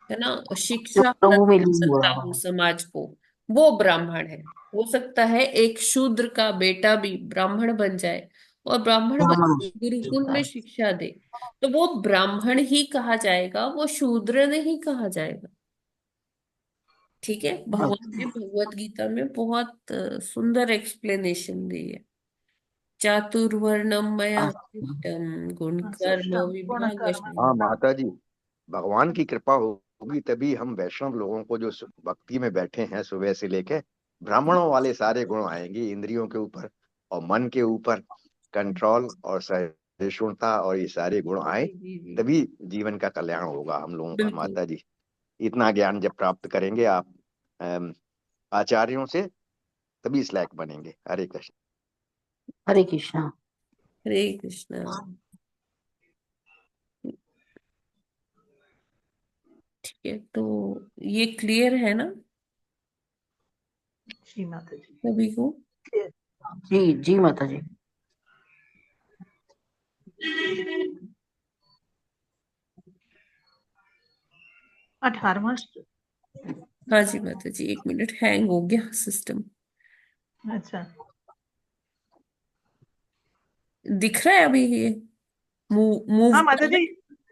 S4: है ना,
S8: जो
S4: शिक्षा
S8: प्रभु में
S4: प्रदान
S8: लीन हुआ
S4: करता हो
S8: है।
S4: समाज को, वो ब्राह्मण है। हो सकता है एक शूद्र का बेटा भी ब्राह्मण बन जाए और ब्राह्मण बन
S8: ब्राह्मण
S4: गुरुकुल में शिक्षा दे, तो वो ब्राह्मण ही कहा जाएगा, वो शूद्र नहीं कहा जाएगा। ठीक है। भगवान ने भगवत गीता में बहुत सुंदर एक्सप्लेनेशन दी है। चातुर्वर्णम मया सृष्टम गुण कर्म
S9: सुष्टम गुण कर्म।
S2: हाँ माता जी, भगवान की कृपा होगी तभी हम वैष्णव लोगों को, जो भक्ति में बैठे हैं सुबह से लेके, ब्राह्मणों वाले सारे गुण आएंगे इंद्रियों के ऊपर और मन के ऊपर, कंट्रोल और सहिष्णुता और ये सारे गुण आए,
S4: जी जी जी,
S2: तभी जीवन का कल्याण होगा हम लोगों का।
S4: बिल्कुल।
S2: माता जी, इतना ज्ञान जब प्राप्त करेंगे आप आचार्यों से, तभी इस लायक बनेंगे। हरे कृष्ण।
S8: हरे कृष्णा।
S4: हरे कृष्णा। ठीक है, तो ये क्लियर है ना
S9: जी माता जी।
S4: सभी को?
S8: जी जी माता जी।
S9: 18वां
S4: हाँ जी माता जी, 1 मिनट, हैंग हो गया सिस्टम।
S9: अच्छा।
S4: दिख रहा है अभी ये मूव
S9: हाँ माता
S4: कर
S9: जी,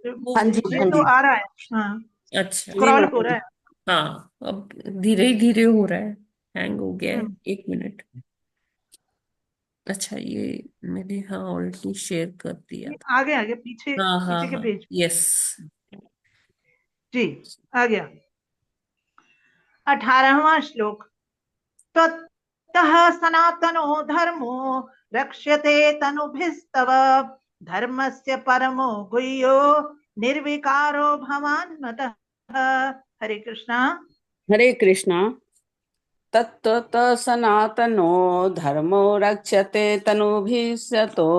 S4: मूव
S8: हाँ जी
S4: कर
S9: ये
S8: हाँ
S9: तो
S8: जी।
S9: आ रहा है। हाँ,
S4: अच्छा।
S8: जी
S9: स्क्रॉल हो
S8: माता
S9: रहा
S8: जी।
S9: है।
S4: हाँ, अब धीरे धीरे हो रहा है, हैंग हो गया है। 1 मिनट। अच्छा, ये मैंने हाँ ऑलरेडी शेयर कर दिया
S9: ये
S4: था।
S9: आगे आगे पीछे
S4: हाँ हाँ
S9: पीछे के
S4: हाँ,
S9: पेज।
S4: यस।
S9: जी, आ गया। 18वां श्लोक। त्वत्तः सनातनो धर्मो रक्ष्यते तनुभिस्तव धर्मस्य परमो गुह्यो निर्विकारो भवान् मतः। हरे कृष्णा।
S7: हरे कृष्णा। तत्त्वत सनातनो धर्मो रक्षते तनुभिस्यतो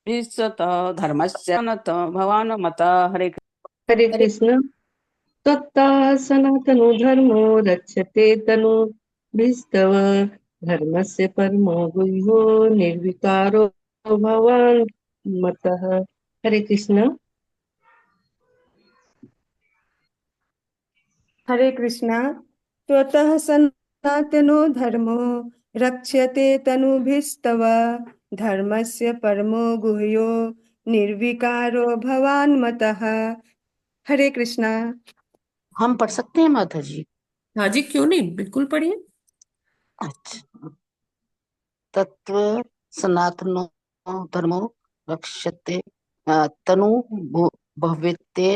S7: विश्वत धर्मस्य नत भवान् मता। हरे
S11: हरे कृष्ण। त्वत्तः सनातनो धर्मो रक्षते तनुभिस्तव धर्मस्य परमो गुह्यो निर्विकारो भवान् मतः। हरे कृष्ण।
S15: हरे कृष्णा। त्वतः सनातनो धर्मो रक्ष्यते तनुभिस्तव धर्मस्य परमो गुह्यो निर्विकारो भवान् मतः। हरे कृष्णा।
S8: हम पढ़ सकते हैं माता जी?
S4: हाँ जी, क्यों नहीं, बिल्कुल पढ़िए।
S8: अच्छा। तत्व सनातनो धर्मो रक्षते तनु भवेत्ते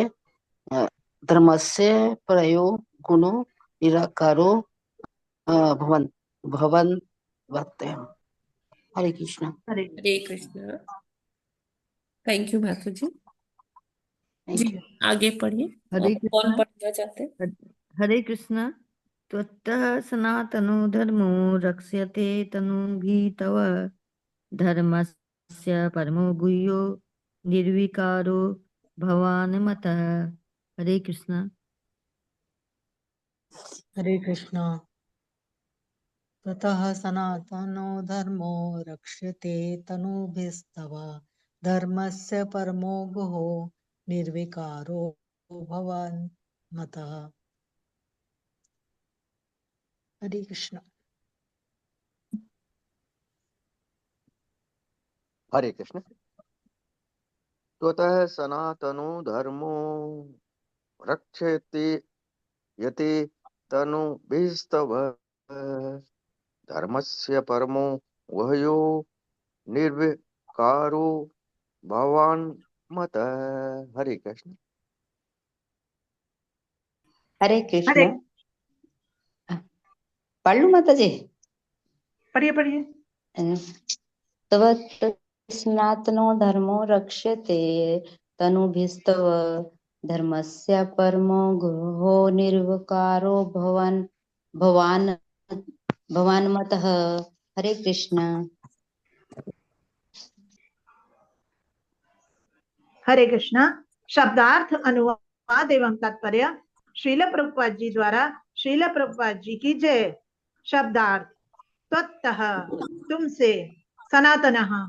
S8: धर्मस्य प्रयो गुणो निराकारो भवन भवन वक्तः। हरे कृष्णा।
S9: हरे
S4: हरे कृष्णा। थैंक यू माता जी।
S3: Thank
S4: ji
S3: you.
S4: आगे पढ़िए।
S14: हरे
S4: कौन
S14: कृष्णा।
S4: पढ़ना चाहते हैं?
S14: हरे कृष्णा। त्वत्तः सनातनो धर्मो रक्ष्यते तनुभिः तव धर्मस्य परमो गुह्यो निर्विकारो भवान् मतः। हरे कृष्णा।
S13: हरे कृष्णा। ततः सनातनो धर्मो रक्ष्यते तनुभिस्तव धर्मस्य परमो गुहो निर्विकारो भवान् मतः। हरे कृष्णा।
S2: हरे कृष्ण। त्वतः सनातनो धर्मो रक्षते यते तनुभिस्तव धर्मस्य परमो वह्यो निर्विकारो भवान् मतः। हरे कृष्ण।
S3: हरे
S9: हरे
S3: कृष्णा। पढ़ लूं माता जी?
S9: पढ़िए पढ़िए।
S3: तव सनातनो धर्मो रक्ष्यते तनुभिस्तव धर्मस्य परमो गुहो निर्विकारो भवान् मतः। हरे कृष्णा।
S9: हरे कृष्णा। शब्दार्थ, अनुवाद एवं तात्पर्य श्रील प्रभुपाद जी द्वारा। श्रील प्रभुपाद जी की जय। शब्दार्थ: त्वत्तः तुमसे, सनातनः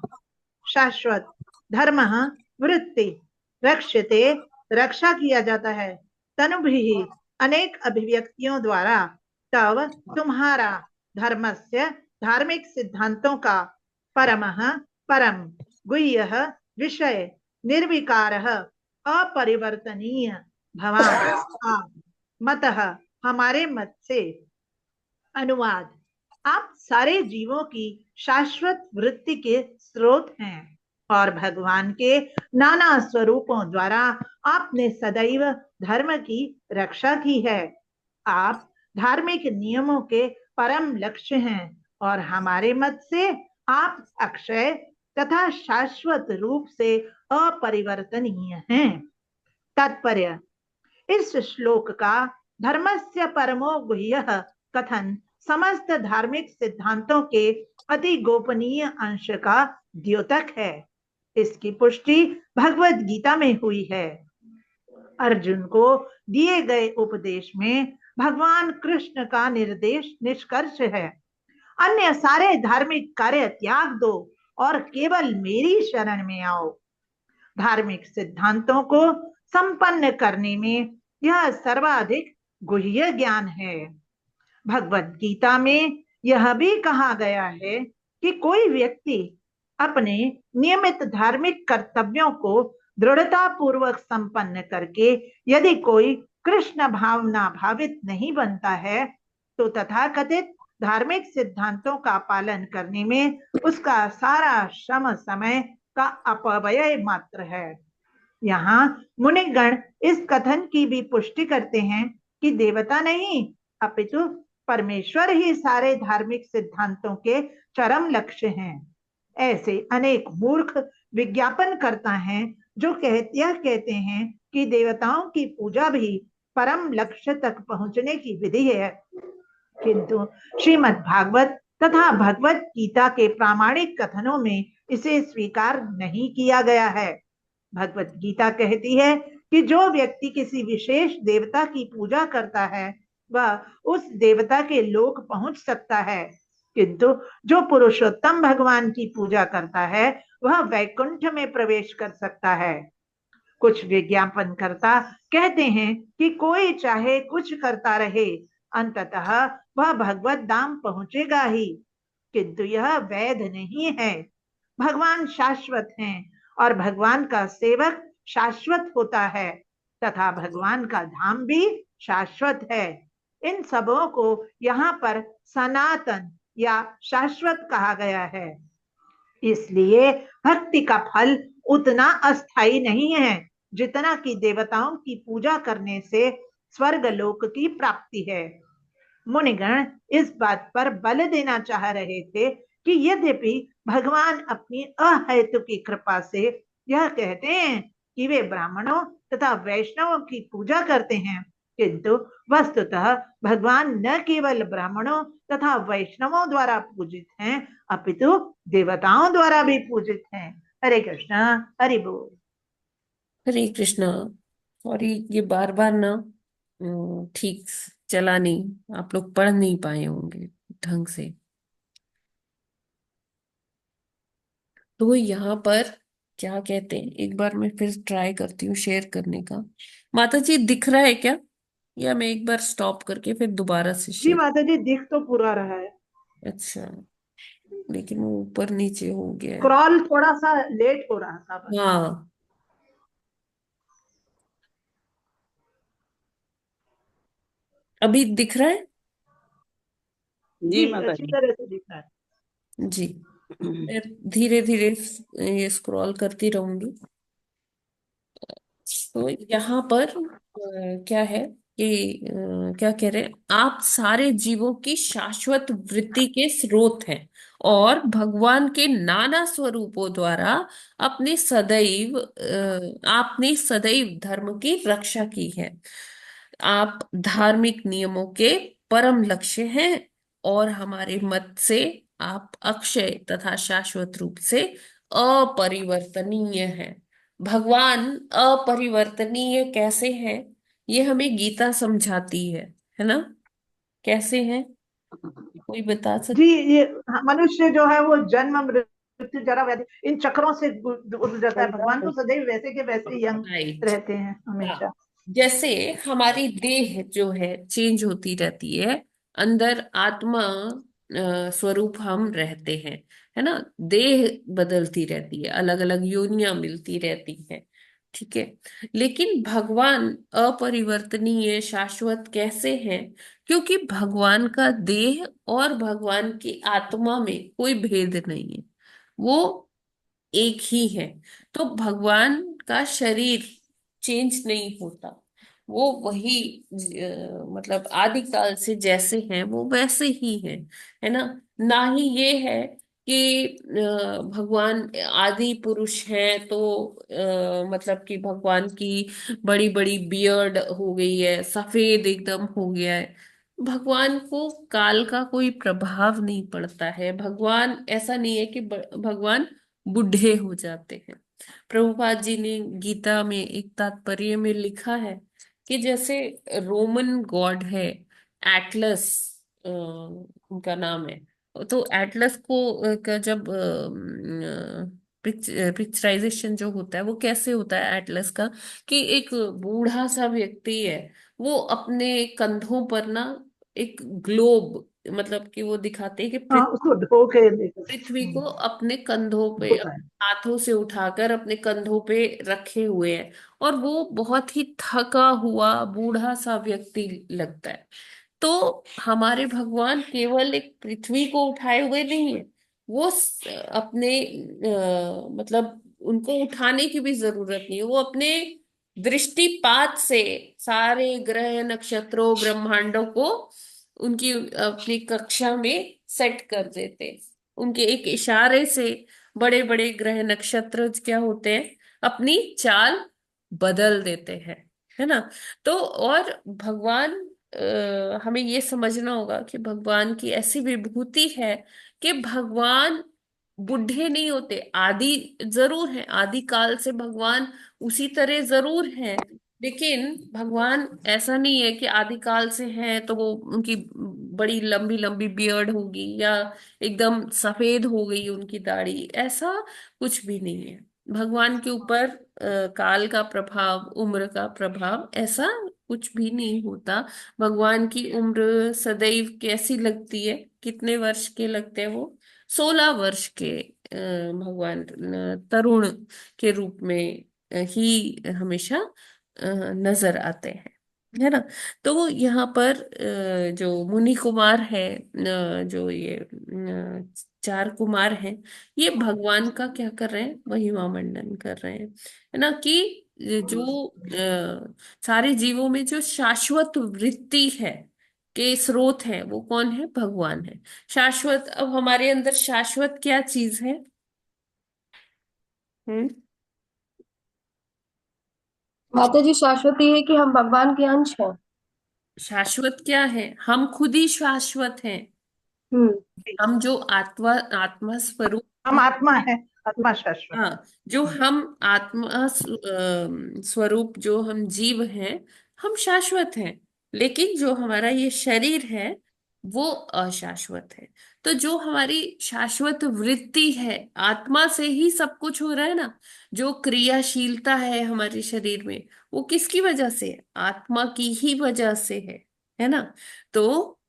S9: शाश्वत, धर्मः वृत्ति, रक्ष्यते रक्षा किया जाता है, तनुभि अनेक अभिव्यक्तियों द्वारा, तव तुम्हारा, धर्मस्य धार्मिक सिद्धांतों का, परमः परम, गुह्यः विषय, निर्विकारः अपरिवर्तनीय, भवान आप, मतः हमारे मत से। अनुवाद: आप सारे जीवों की शाश्वत वृत्ति के स्रोत हैं और भगवान के नाना स्वरूपों द्वारा आपने सदैव धर्म की रक्षा की है। आप धार्मिक नियमों के परम लक्ष्य हैं और हमारे मत से आप अक्षय तथा शाश्वत रूप से अपरिवर्तनीय हैं। तात्पर्य: इस श्लोक का धर्मस्य परमो गुह्यः कथन समस्त धार्मिक सिद्धांतों के अति गोपनीय अंश का द्योतक है। इसकी पुष्टि भगवत गीता में हुई है। अर्जुन को दिए गए उपदेश में भगवान कृष्ण का निर्देश निष्कर्ष है, अन्य सारे धार्मिक कार्य त्याग दो और केवल मेरी शरण में आओ। धार्मिक सिद्धांतों को संपन्न करने में यह सर्वाधिक गुह्य ज्ञान है। भगवत गीता में यह भी कहा गया है कि कोई व्यक्ति अपने नियमित धार्मिक कर्तव्यों को दृढ़ता पूर्वक संपन्न करके यदि कोई कृष्ण भावना भावित नहीं बनता है तो तथाकथित धार्मिक सिद्धांतों का पालन करने में उसका सारा श्रम समय का अपव्यय मात्र है। यहाँ मुनिगण इस कथन की भी पुष्टि करते हैं कि देवता नहीं अपितु परमेश्वर ही सारे धार्मिक सिद्धांतों के चरम लक्ष्य हैं। ऐसे अनेक मूर्ख विज्ञापन करता है जो कहते हैं कि देवताओं की पूजा भी परम लक्ष्य तक पहुंचने की विधि है, किंतु श्रीमद् भागवत तथा भगवत गीता के प्रामाणिक कथनों में इसे स्वीकार नहीं किया गया है। भगवत गीता कहती है कि जो व्यक्ति किसी विशेष देवता की पूजा करता है वह उस देवता के लोक पहुंच सकता है, किंतु जो पुरुषोत्तम भगवान की पूजा करता है वह वैकुंठ में प्रवेश कर सकता है। कुछ विज्ञापनकर्ता कहते हैं कि कोई चाहे कुछ करता रहे अंततः वह भगवत धाम पहुंचेगा ही, किंतु यह वैध नहीं है। भगवान शाश्वत हैं और भगवान का सेवक शाश्वत होता है तथा भगवान का धाम भी शाश्वत है। इन सबों को यहाँ पर सनातन या शाश्वत कहा गया है। इसलिए भक्ति का फल उतना अस्थायी नहीं है जितना कि देवताओं की पूजा करने से स्वर्ग लोक की प्राप्ति है। मुनिगण इस बात पर बल देना चाह रहे थे कि यद्यपि भगवान अपनी अहेतु की कृपा से यह कहते हैं कि वे ब्राह्मणों तथा वैष्णवों की पूजा करते हैं, किंतु वस्तुतः भगवान न केवल ब्राह्मणों तथा वैष्णवों द्वारा पूजित हैं, अपितु देवताओं द्वारा भी पूजित हैं। हरे कृष्णा, हरि बोल।
S4: हरे कृष्णा। सॉरी, ये बार बार ना ठीक चला नहीं, आप लोग पढ़ नहीं पाए होंगे ढंग से। तो यहाँ पर क्या कहते हैं, एक बार मैं फिर ट्राई करती हूँ शेयर करने का। माता जी दिख रहा है क्या, या मैं एक बार स्टॉप करके फिर दोबारा से
S9: जी
S4: शेयर?
S9: माता जी, दिख तो पूरा रहा है।
S4: अच्छा, लेकिन वो ऊपर नीचे हो गया है।
S9: स्क्रॉल थोड़ा सा लेट हो रहा था बस।
S4: हाँ, अभी दिख रहा है?
S7: जी
S9: जी,
S7: माता
S9: अच्छी
S7: जी।
S9: तरह से दिख रहा है।
S4: जी, मैं धीरे धीरे ये स्क्रॉल करती रहूंगी। तो यहाँ पर क्या है कि क्या कह रहे हैं, आप सारे जीवों की शाश्वत वृत्ति के स्रोत हैं और भगवान के नाना स्वरूपों द्वारा आपने सदैव धर्म की रक्षा की है। आप धार्मिक नियमों के परम लक्ष्य हैं और हमारे मत से आप अक्षय तथा शाश्वत रूप से अपरिवर्तनीय हैं। भगवान अपरिवर्तनीय कैसे हैं, ये हमें गीता समझाती है ना? कैसे हैं, कोई बता
S9: जी,
S4: सकता?
S9: ये मनुष्य जो है वो जन्म मृत्यु जरा व्याधि इन चक्रों से गुजरता है। भगवान तो सदैव वैसे के वैसे यंग
S4: राइट।
S9: रहते हैं
S4: हाँ,
S9: हमेशा।
S4: जैसे हमारी देह जो है चेंज होती रहती है, अंदर आत्मा स्वरूप हम रहते हैं, है ना? देह बदलती रहती है, अलग अलग योनियां मिलती रहती है, ठीक है। लेकिन भगवान अपरिवर्तनीय शाश्वत कैसे हैं? क्योंकि भगवान का देह और भगवान की आत्मा में कोई भेद नहीं है, वो एक ही है। तो भगवान का शरीर चेंज नहीं होता, वो वही मतलब आदिकाल से जैसे हैं वो वैसे ही हैं, है ना? ना ही ये है कि भगवान आदि पुरुष हैं तो मतलब कि भगवान की बड़ी बड़ी बियर्ड हो गई है, सफेद एकदम हो गया है। भगवान को काल का कोई प्रभाव नहीं पड़ता है। भगवान ऐसा नहीं है कि भगवान बूढ़े हो जाते हैं। प्रभुपाद जी ने गीता में एक तात्पर्य में लिखा है कि जैसे रोमन गॉड है एटलस, उनका नाम है। तो एटलस को का जब पिक्चराइजेशन जो होता है वो कैसे होता है एटलस का, कि एक बूढ़ा सा व्यक्ति है, वो अपने कंधों पर ना एक ग्लोब, मतलब कि वो दिखाते हैं कि
S9: हाँ, उसको धो के देखो।
S4: पृथ्वी को अपने कंधों पे,
S9: होता है।
S4: हाथों से उठाकर अपने कंधों पे रखे हुए हैं, और वो बहुत ही थका हुआ बूढ़ा सा व्यक्ति लगता है। तो हमारे भगवान केवल एक पृथ्वी को उठाए हुए नहीं है, वो अपने मतलब उनको उठाने की भी जरूरत नहीं है, वो अपने दृष्टिपात से सारे ग्रह नक्षत्रों ब्रह्मांडों को उनकी अपनी कक्षा में सेट कर देते हैं। उनके एक इशारे से बड़े बड़े ग्रह नक्षत्र क्या होते हैं, अपनी चाल बदल देते हैं, है ना? तो और भगवान, हमें ये समझना होगा कि भगवान की ऐसी विभूति है कि भगवान बुढ़े नहीं होते। आदि जरूर है, आदि काल से भगवान उसी तरह जरूर है, लेकिन भगवान ऐसा नहीं है कि आदिकाल से हैं तो वो उनकी बड़ी लंबी लंबी बियर्ड होगी या एकदम सफेद हो गई उनकी दाढ़ी, ऐसा कुछ भी नहीं है। भगवान के ऊपर काल का प्रभाव, उम्र का प्रभाव ऐसा कुछ भी नहीं होता। भगवान की उम्र सदैव कैसी लगती है, कितने वर्ष के लगते हैं वो? 16 वर्ष के भगवान तरुण के रूप में ही हमेशा नजर आते हैं, है ना? तो यहाँ पर जो मुनि कुमार है, जो ये 4 कुमार हैं, ये भगवान का क्या कर रहे हैं, महिमा मंडन कर रहे हैं, है ना? कि जो सारे जीवों में जो शाश्वत वृत्ति है के स्रोत है वो कौन है, भगवान है। शाश्वत, अब हमारे अंदर शाश्वत क्या चीज है? हम्म
S1: माता जी शाश्वत ये है कि हम भगवान के अंश हैं।
S4: शाश्वत क्या है? हम खुद ही शाश्वत हैं।
S1: हम्म।
S4: हम जो आत्मा आत्मा स्वरूप
S9: हम
S4: हैं,
S9: आत्मा है, आत्मा शाश्वत।
S4: हाँ, जो हम आत्मा स्वरूप जो हम जीव हैं, हम शाश्वत हैं। लेकिन जो हमारा ये शरीर है वो अशाश्वत है। तो जो हमारी शाश्वत वृत्ति है, आत्मा से ही सब कुछ हो रहा है ना। जो क्रियाशीलता है हमारे शरीर में, वो किसकी वजह से है? आत्मा की ही वजह से है ना। तो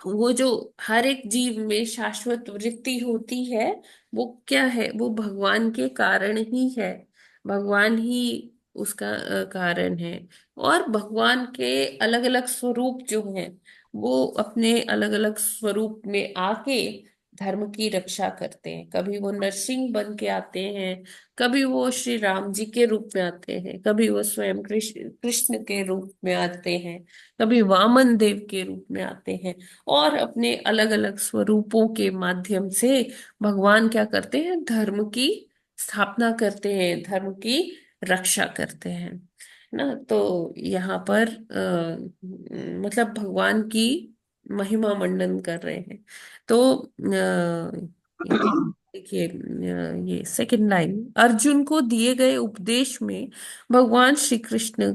S4: वो जो हर एक जीव में शाश्वत वृत्ति होती है, वो क्या है? वो भगवान के कारण ही है। भगवान ही उसका कारण है। और भगवान के अलग अलग स्वरूप जो हैं, वो अपने अलग अलग स्वरूप में आके धर्म की रक्षा करते हैं। कभी वो नरसिंह बन के आते हैं, कभी वो श्री राम जी के रूप में आते हैं, कभी वो स्वयं कृष्ण कृष्ण के रूप में आते हैं, कभी वामन देव के रूप में आते हैं। और अपने अलग अलग स्वरूपों के माध्यम से भगवान क्या करते हैं? धर्म की स्थापना करते हैं, धर्म की रक्षा करते हैं ना। तो यहाँ पर मतलब भगवान की महिमा मंडन कर रहे हैं। तो देखिए, ये सेकंड लाइन, अर्जुन को दिए गए उपदेश में भगवान श्री कृष्ण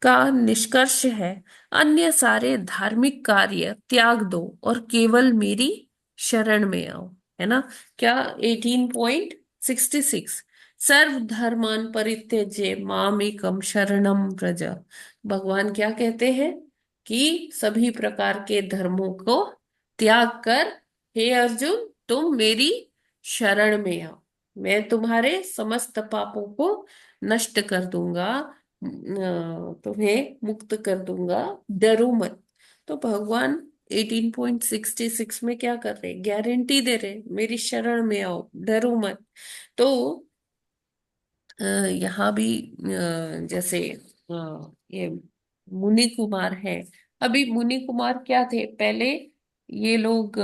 S4: का निष्कर्ष है, अन्य सारे धार्मिक कार्य त्याग दो और केवल मेरी शरण में आओ। है ना? क्या 18.66, सर्वधर्मान् परित्यज्य मामेकं शरणं व्रज। भगवान क्या कहते हैं? कि सभी प्रकार के धर्मों को त्याग कर, हे अर्जुन, तुम मेरी शरण में आओ। मैं तुम्हारे समस्त पापों को नष्ट कर दूंगा, तुम्हें मुक्त कर दूंगा, डरो मत। तो भगवान 18.66 में क्या कर रहे? गारंटी दे रहे, मेरी शरण में आओ, डरो मत। तो यहाँ भी जैसे ये मुनि कुमार है। अभी मुनि कुमार क्या थे पहले? ये लोग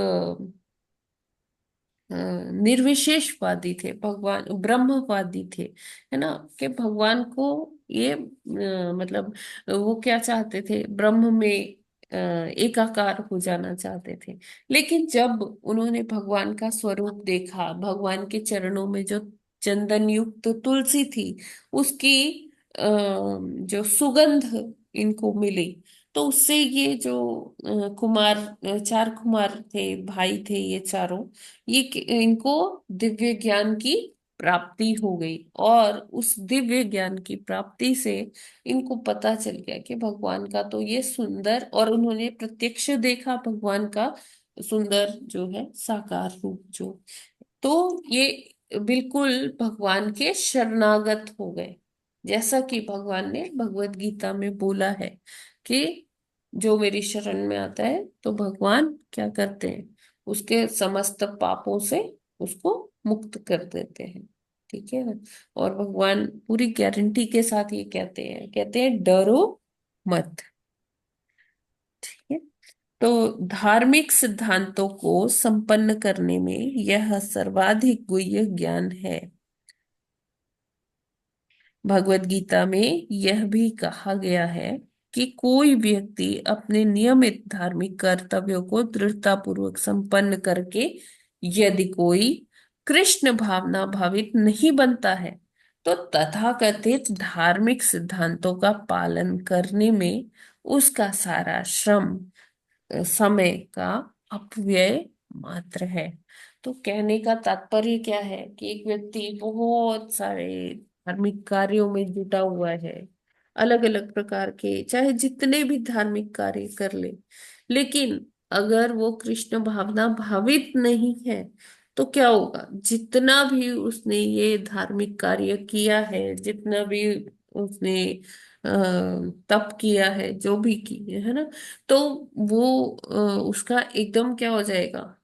S4: निर्विशेषवादी थे, भगवान ब्रह्मवादी थे। है ना? कि भगवान को ये मतलब वो क्या चाहते थे? ब्रह्म में एकाकार हो जाना चाहते थे। लेकिन जब उन्होंने भगवान का स्वरूप देखा, भगवान के चरणों में जो चंदन युक्त तुलसी थी, उसकी जो सुगंध इनको मिली, तो उससे ये जो कुमार, चार कुमार थे, भाई थे ये चारों, इनको दिव्य ज्ञान की प्राप्ति हो गई। और उस दिव्य ज्ञान की प्राप्ति से इनको पता चल गया कि भगवान का तो ये सुंदर, और उन्होंने प्रत्यक्ष देखा भगवान का सुंदर जो है साकार रूप जो। तो ये बिल्कुल भगवान के शरणागत हो गए। जैसा कि भगवान ने भगवत गीता में बोला है कि जो मेरी शरण में आता है तो भगवान क्या करते हैं? उसके समस्त पापों से उसको मुक्त कर देते हैं। ठीक है ना? और भगवान पूरी गारंटी के साथ ये कहते हैं डरो मत। ठीक है? तो धार्मिक सिद्धांतों को संपन्न करने में यह सर्वाधिक गुह्य ज्ञान है। भगवत गीता में यह भी कहा गया है कि कोई व्यक्ति अपने नियमित धार्मिक कर्तव्यों को दृढ़ता पूर्वक संपन्न करके यदि कोई कृष्ण भावना भावित नहीं बनता है, तो तथाकथित धार्मिक सिद्धांतों का पालन करने में उसका सारा श्रम समय का अपव्यय मात्र है। तो कहने का तात्पर्य क्या है? कि एक व्यक्ति बहुत सारे धार्मिक कार्यों में जुटा हुआ है, अलग अलग प्रकार के, चाहे जितने भी धार्मिक कार्य कर ले, लेकिन अगर वो कृष्ण भावना भावित नहीं है, तो क्या होगा? जितना भी उसने ये धार्मिक कार्य किया है, जितना भी उसने अ, तप किया है, जो भी किए है ना, तो वो उसका एकदम क्या हो जाएगा?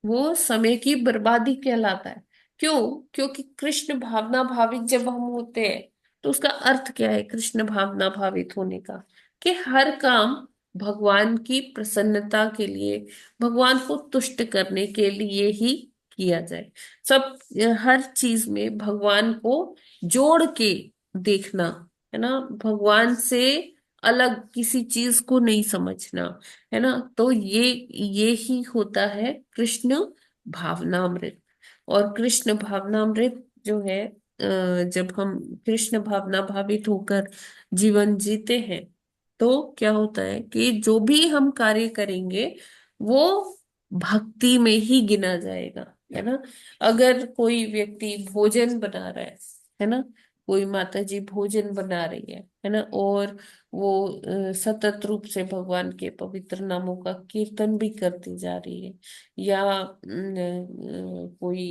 S4: वो समय की बर्बादी कहलाता है। क्यों? क्योंकि कृष्ण भावना भावित जब हम होते हैं, तो उसका अर्थ क्या है कृष्ण भावना भावित होने का? कि हर काम भगवान की प्रसन्नता के लिए, भगवान को तुष्ट करने के लिए ही किया जाए। सब हर चीज में भगवान को जोड़ के देखना, है ना, भगवान से अलग किसी चीज को नहीं समझना, है ना। तो ये ही होता है कृष्ण भावनामृत। और कृष्ण भावनामृत जो है, जब हम कृष्ण भावना भावित होकर जीवन जीते हैं, तो क्या होता है कि जो भी हम कार्य करेंगे वो भक्ति में ही गिना जाएगा, है ना। अगर कोई व्यक्ति भोजन बना रहा है ना, कोई माता जी भोजन बना रही है ना, और वो सतत रूप से भगवान के पवित्र नामों का कीर्तन भी करती जा रही है, या कोई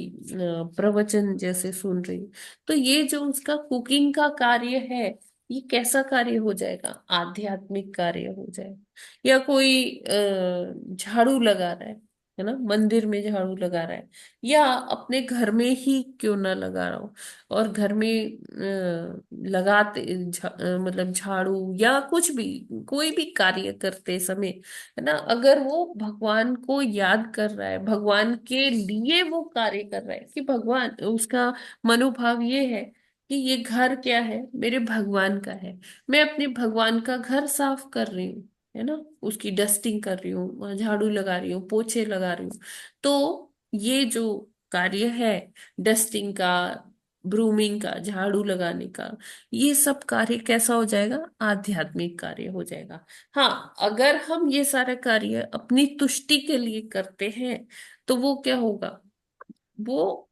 S4: प्रवचन जैसे सुन रही है, तो ये जो उसका कुकिंग का कार्य है, ये कैसा कार्य हो जाएगा? आध्यात्मिक कार्य हो जाएगा। या कोई झाड़ू लगा रहा है ना, मंदिर में झाड़ू लगा रहा है, या अपने घर में ही क्यों ना लगा रहा हो, और घर में मतलब झाड़ू या कुछ भी, कोई भी कार्य करते समय, है ना, अगर वो भगवान को याद कर रहा है, भगवान के लिए वो कार्य कर रहा है, कि भगवान, उसका मनोभाव ये है कि ये घर क्या है, मेरे भगवान का है, मैं अपने भगवान का घर साफ कर रही हूँ, है ना, उसकी डस्टिंग कर रही हूँ, वहाँ झाड़ू लगा रही हूँ, पोछे लगा रही हूँ। तो ये जो कार्य है, डस्टिंग का, ब्रूमिंग का, झाड़ू लगाने का, ये सब कार्य कैसा हो जाएगा? आध्यात्मिक कार्य हो जाएगा। हाँ, अगर हम ये सारे कार्य अपनी तुष्टि के लिए करते हैं, तो वो क्या होगा? वो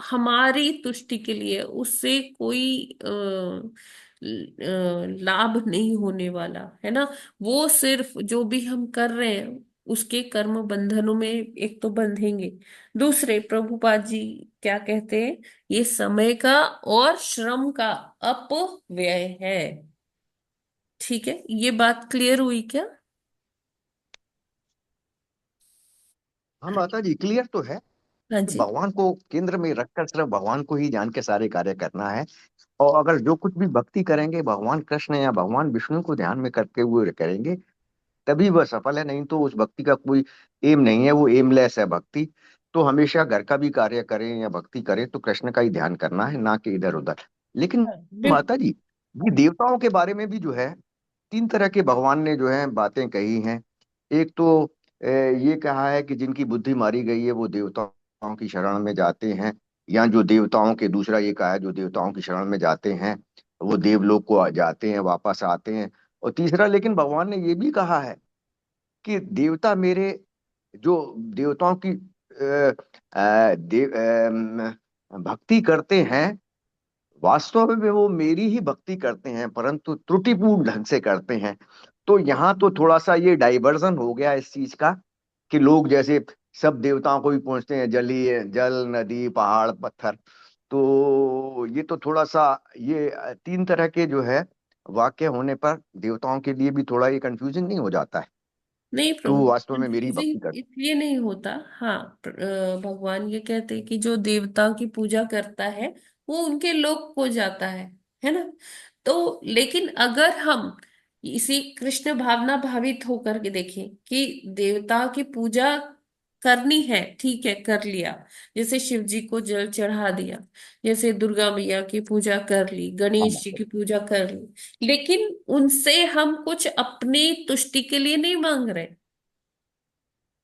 S4: हमारी तुष्टि के लिए, उससे कोई लाभ नहीं होने वाला, है ना। वो सिर्फ जो भी हम कर रहे हैं उसके कर्म बंधनों में एक तो बंधेंगे, दूसरे प्रभुपाद जी क्या कहते हैं, ये समय का और श्रम का अपव्यय है। ठीक है, ये बात क्लियर हुई क्या?
S2: हाँ माता जी, क्लियर तो है।
S4: हाँ जी।
S2: भगवान को केंद्र में रखकर सिर्फ भगवान को ही जान के सारे कार्य करना है। और अगर जो कुछ भी भक्ति करेंगे भगवान कृष्ण या भगवान विष्णु को ध्यान में करके हुए करेंगे, तभी वह सफल है। नहीं तो उस भक्ति का कोई एम नहीं है, वो एमलेस है भक्ति। तो हमेशा घर का भी कार्य करें या भक्ति करें तो कृष्ण का ही ध्यान करना है, ना कि इधर उधर। लेकिन
S4: हाँ, बिल्कुल।
S2: माता जी, ये देवताओं के बारे में भी जो है तीन तरह के भगवान ने जो है बातें कही हैं। एक तो ये कहा है कि जिनकी बुद्धि मारी गई है वो देवताओं की शरण में जाते हैं, या जो देवताओं के, दूसरा ये कहा है जो देवताओं की शरण में जाते हैं वो देवलोक को जाते हैं, वापस आते हैं। और तीसरा, लेकिन भगवान ने ये भी कहा है कि देवता मेरे, जो देवताओं की भक्ति करते हैं, वास्तव में वो मेरी ही भक्ति करते हैं परंतु त्रुटिपूर्ण ढंग से करते हैं। तो यहाँ तो थोड़ा सा ये डाइवर्जन हो गया इस चीज का, कि लोग जैसे सब देवताओं को भी पहुंचते हैं, जलीय, जल, नदी, पहाड़, पत्थर। तो ये तो थोड़ा सा, ये तीन तरह के जो है वाक्य होने पर देवताओं के लिए भी थोड़ा ये कंफ्यूजिंग नहीं हो जाता है?
S4: नहीं
S2: तो
S4: प्रभु,
S2: वो वास्तव में मेरी ही भक्ति
S4: कंफ्यूजिंग
S2: करते
S4: इसलिए नहीं होता। हाँ, भगवान ये कहते हैं कि जो देवता की पूजा करता है वो उनके लोक को जाता है ना। तो लेकिन अगर हम इसी कृष्ण भावना भावित होकर के देखें कि देवता की पूजा करनी है, ठीक है, कर लिया, जैसे शिव जी को जल चढ़ा दिया, जैसे दुर्गा मैया की पूजा कर ली, गणेश जी
S2: हैं।
S4: की पूजा कर ली, लेकिन उनसे हम कुछ अपनी तुष्टि के लिए नहीं मांग रहे,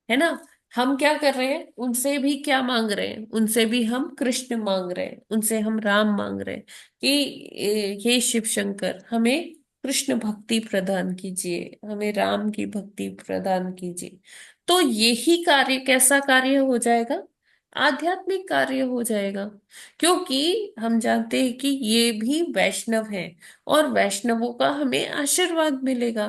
S4: है ना। हम क्या कर रहे हैं? उनसे भी क्या मांग रहे हैं? उनसे भी हम कृष्ण मांग रहे हैं, उनसे हम राम मांग रहे हैं कि हे शिव शंकर, हमें कृष्ण भक्ति प्रदान कीजिए, हमें राम की भक्ति प्रदान कीजिए। तो यही कार्य कैसा कार्य हो जाएगा? आध्यात्मिक कार्य हो जाएगा। क्योंकि हम जानते हैं कि ये भी वैष्णव है, और वैष्णवों का हमें आशीर्वाद मिलेगा।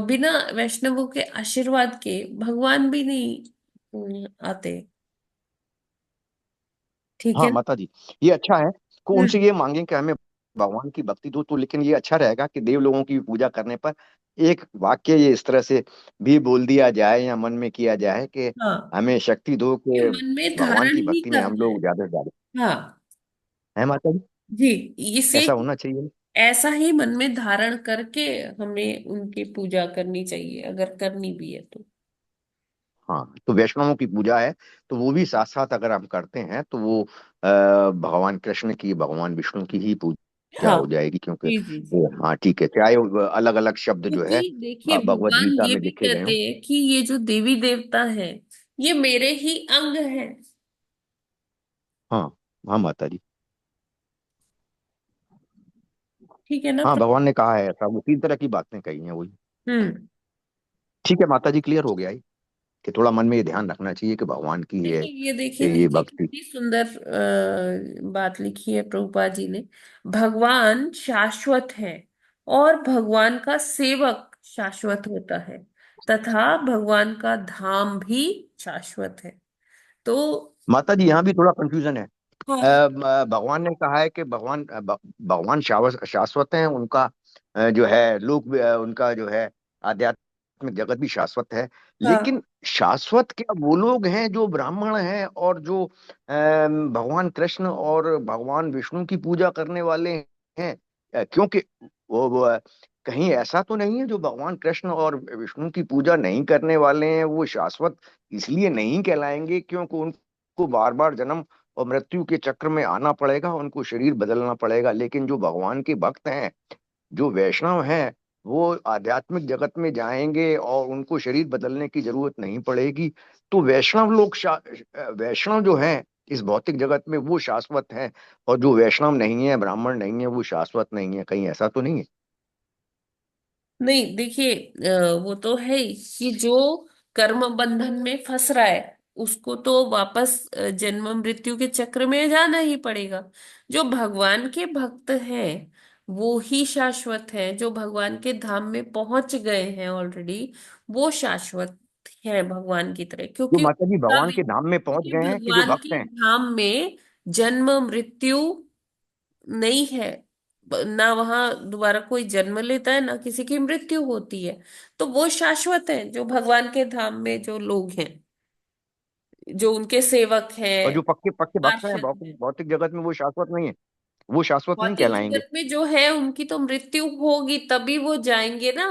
S4: बिना वैष्णवों के आशीर्वाद के भगवान भी नहीं आते। ठीक
S2: हाँ
S4: है ना?
S2: माता जी, ये अच्छा है को
S4: हम्म।
S2: उनसे ये मांगे कि हमें भगवान की भक्ति दो। तो लेकिन ये अच्छा रहेगा कि देव लोगों की पूजा करने पर एक वाक्य ये इस तरह से भी बोल दिया जाए या मन में किया जाए कि
S4: हाँ,
S2: हमें शक्ति दो
S4: ये
S2: कि
S4: मन में
S2: भगवान
S4: धारण
S2: की
S4: ही
S2: भक्ति में
S4: कर।
S2: हम लोग ज्यादा से ज्यादा।
S4: हाँ
S2: है माता जी?
S4: जी, इसे
S2: ऐसा होना चाहिए।
S4: ऐसा ही मन में धारण करके हमें उनकी पूजा करनी चाहिए, अगर करनी भी है तो।
S2: हाँ, तो वैष्णवों की पूजा है, तो वो भी साथ साथ अगर हम करते हैं तो वो भगवान कृष्ण की, भगवान विष्णु की ही पूजा
S4: हाँ
S2: हो जाएगी, क्योंकि
S4: जी जी जी।
S2: वो, हाँ ठीक है, चाहे अलग अलग शब्द जो
S4: क्योंकि
S2: है
S4: देखिए
S2: भगवत
S4: भगवान
S2: गीता
S4: ये
S2: में
S4: भी
S2: लिखे गए
S4: कहते
S2: हों।
S4: हैं कि ये जो देवी देवता है ये मेरे ही अंग है।
S2: हाँ हाँ माता जी,
S4: ठीक है ना
S2: हाँ भगवान ने कहा है ऐसा, वो 3 तरह की बातें कही हैं वही।
S4: हम्म।
S2: ठीक है माता जी, क्लियर हो गया है कि थोड़ा मन में ये ध्यान रखना चाहिए कि भगवान की है
S4: देखिए ये देखिए
S2: ये
S4: नीचे
S2: भक्ति।
S4: कितनी सुंदर बात लिखी है प्रभुपाद जी ने। भगवान शाश्वत है और भगवान का सेवक शाश्वत होता है तथा भगवान का धाम भी शाश्वत है। तो
S2: माता जी यहाँ भी थोड़ा कंफ्यूजन है।
S4: हाँ
S2: भगवान ने कहा है कि भगवान शाश्वत हैं, उनका जो है लोक उनका जो है आध्यात्मिक जगत भी शाश्वत है।
S4: हाँ
S2: लेकिन शाश्वत क्या वो लोग हैं जो ब्राह्मण हैं और जो भगवान कृष्ण और भगवान विष्णु की पूजा करने वाले हैं? क्योंकि वो कहीं ऐसा तो नहीं है जो भगवान कृष्ण और विष्णु की पूजा नहीं करने वाले हैं वो शाश्वत इसलिए नहीं कहलाएंगे क्योंकि उनको बार बार जन्म और मृत्यु के चक्र में आना पड़ेगा, उनको शरीर बदलना पड़ेगा। लेकिन जो भगवान के भक्त हैं, जो वैष्णव हैं, वो आध्यात्मिक जगत में जाएंगे और उनको शरीर बदलने की जरूरत नहीं पड़ेगी। तो वैष्णव लोग वैष्णव जो हैं इस भौतिक जगत में वो शाश्वत हैं, और जो वैष्णव नहीं है, ब्राह्मण नहीं है, वो शाश्वत नहीं है। कहीं ऐसा तो नहीं है?
S4: नहीं देखिए वो तो है ही कि जो कर्म बंधन में फंस रहा है उसको तो वापस जन्म मृत्यु के चक्र में जाना ही पड़ेगा। जो भगवान के भक्त हैं वो ही शाश्वत है, जो भगवान के धाम में पहुंच गए हैं ऑलरेडी वो शाश्वत है भगवान की तरह।
S2: जो
S4: क्योंकि
S2: माता जी
S4: उनका
S2: भगवान
S4: भी,
S2: के धाम में पहुंच
S4: क्योंकि
S2: गए हैं कि जो
S4: भगवान
S2: भक्त
S4: के
S2: हैं?
S4: धाम में जन्म मृत्यु नहीं है। ना वहां दोबारा कोई जन्म लेता है ना किसी की मृत्यु होती है। तो वो शाश्वत है जो भगवान के धाम में जो लोग हैं, जो उनके सेवक
S2: और
S4: हैं,
S2: जो पक्के पक्के भक्त हैं
S4: पार्षद
S2: भौतिक
S4: हैं।
S2: भौतिक जगत में वो शाश्वत नहीं है, वो शाश्वत नहीं
S4: भौतिक
S2: कहलाएंगे।
S4: जगत में जो है उनकी तो मृत्यु होगी तभी वो जाएंगे ना।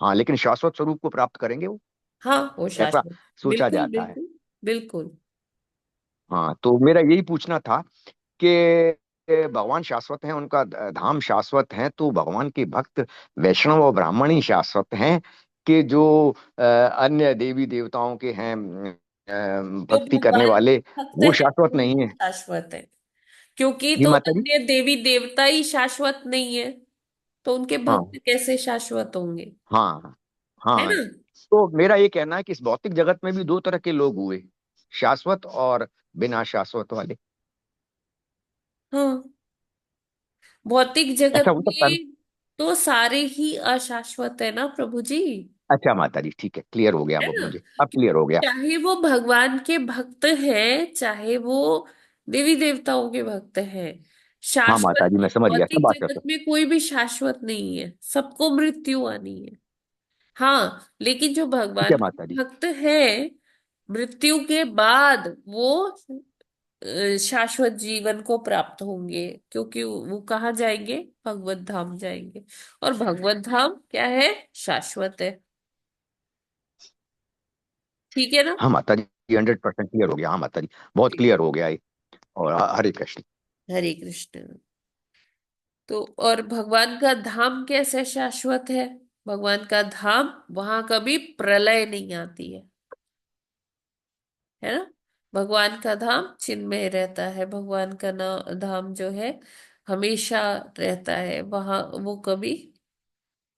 S2: हाँ, लेकिन शाश्वत स्वरूप को प्राप्त करेंगे वो,
S4: हाँ वो
S2: ऐसा
S4: शाश्वत।
S2: सोचा
S4: बिल्कुल
S2: जाता है।
S4: बिल्कुल बिल्कुल।
S2: हाँ, तो मेरा यही पूछना था कि भगवान शाश्वत हैं, उनका धाम शाश्वत है, तो भगवान के भक्त वैष्णव और ब्राह्मण ही शाश्वत हैं कि जो अन्य देवी देवताओं के हैं
S4: जो
S2: भक्ति करने
S4: भगवान
S2: वाले,
S4: भक्त
S2: वो
S4: है
S2: शाश्वत नहीं
S4: वो
S2: है?
S4: शाश्वत है। क्योंकि
S2: जी
S4: तो
S2: माता जी।
S4: अन्य देवी देवता ही शाश्वत नहीं है तो उनके
S2: हाँ
S4: भक्त कैसे शाश्वत होंगे।
S2: हाँ
S4: है
S2: हाँ।
S4: ना।
S2: तो मेरा ये कहना है कि इस भौतिक जगत में भी 2 तरह के लोग हुए, शाश्वत और बिना शाश्वत वाले।
S4: हाँ भौतिक जगत
S2: ऐसा हो सकता है ना?
S4: में तो सारे ही अशाश्वत है ना प्रभु जी।
S2: अच्छा माता जी, ठीक है, क्लियर हो गया
S4: है
S2: अब
S4: ना।
S2: मुझे, अब क्लियर हो गया।
S4: चाहे वो भगवान के भक्त हैं चाहे वो देवी देवताओं के भक्त हैं,
S2: हाँ माता
S4: शाश्वत
S2: जी, मैं समझ गया, सब
S4: भौतिक
S2: बात।
S4: जगत में कोई भी शाश्वत नहीं है, सबको मृत्यु आनी है। हाँ लेकिन जो
S2: ठीक है
S4: भगवान
S2: माता
S4: के
S2: जी।
S4: भक्त हैं मृत्यु के बाद वो शाश्वत जीवन को प्राप्त होंगे क्योंकि वो कहाँ जाएंगे, भगवत धाम जाएंगे। और भगवत धाम क्या है, शाश्वत है। ठीक है ना।
S2: हाँ माता जी, 100% क्लियर हो गया। हाँ माता जी, बहुत क्लियर हो गया ये। और हरे कृष्ण।
S4: हरे कृष्ण। तो और भगवान का धाम कैसे शाश्वत है। भगवान का धाम वहां कभी प्रलय नहीं आती है ना। भगवान का धाम चिन्मय रहता है, भगवान का धाम जो है हमेशा रहता है वहां, वो कभी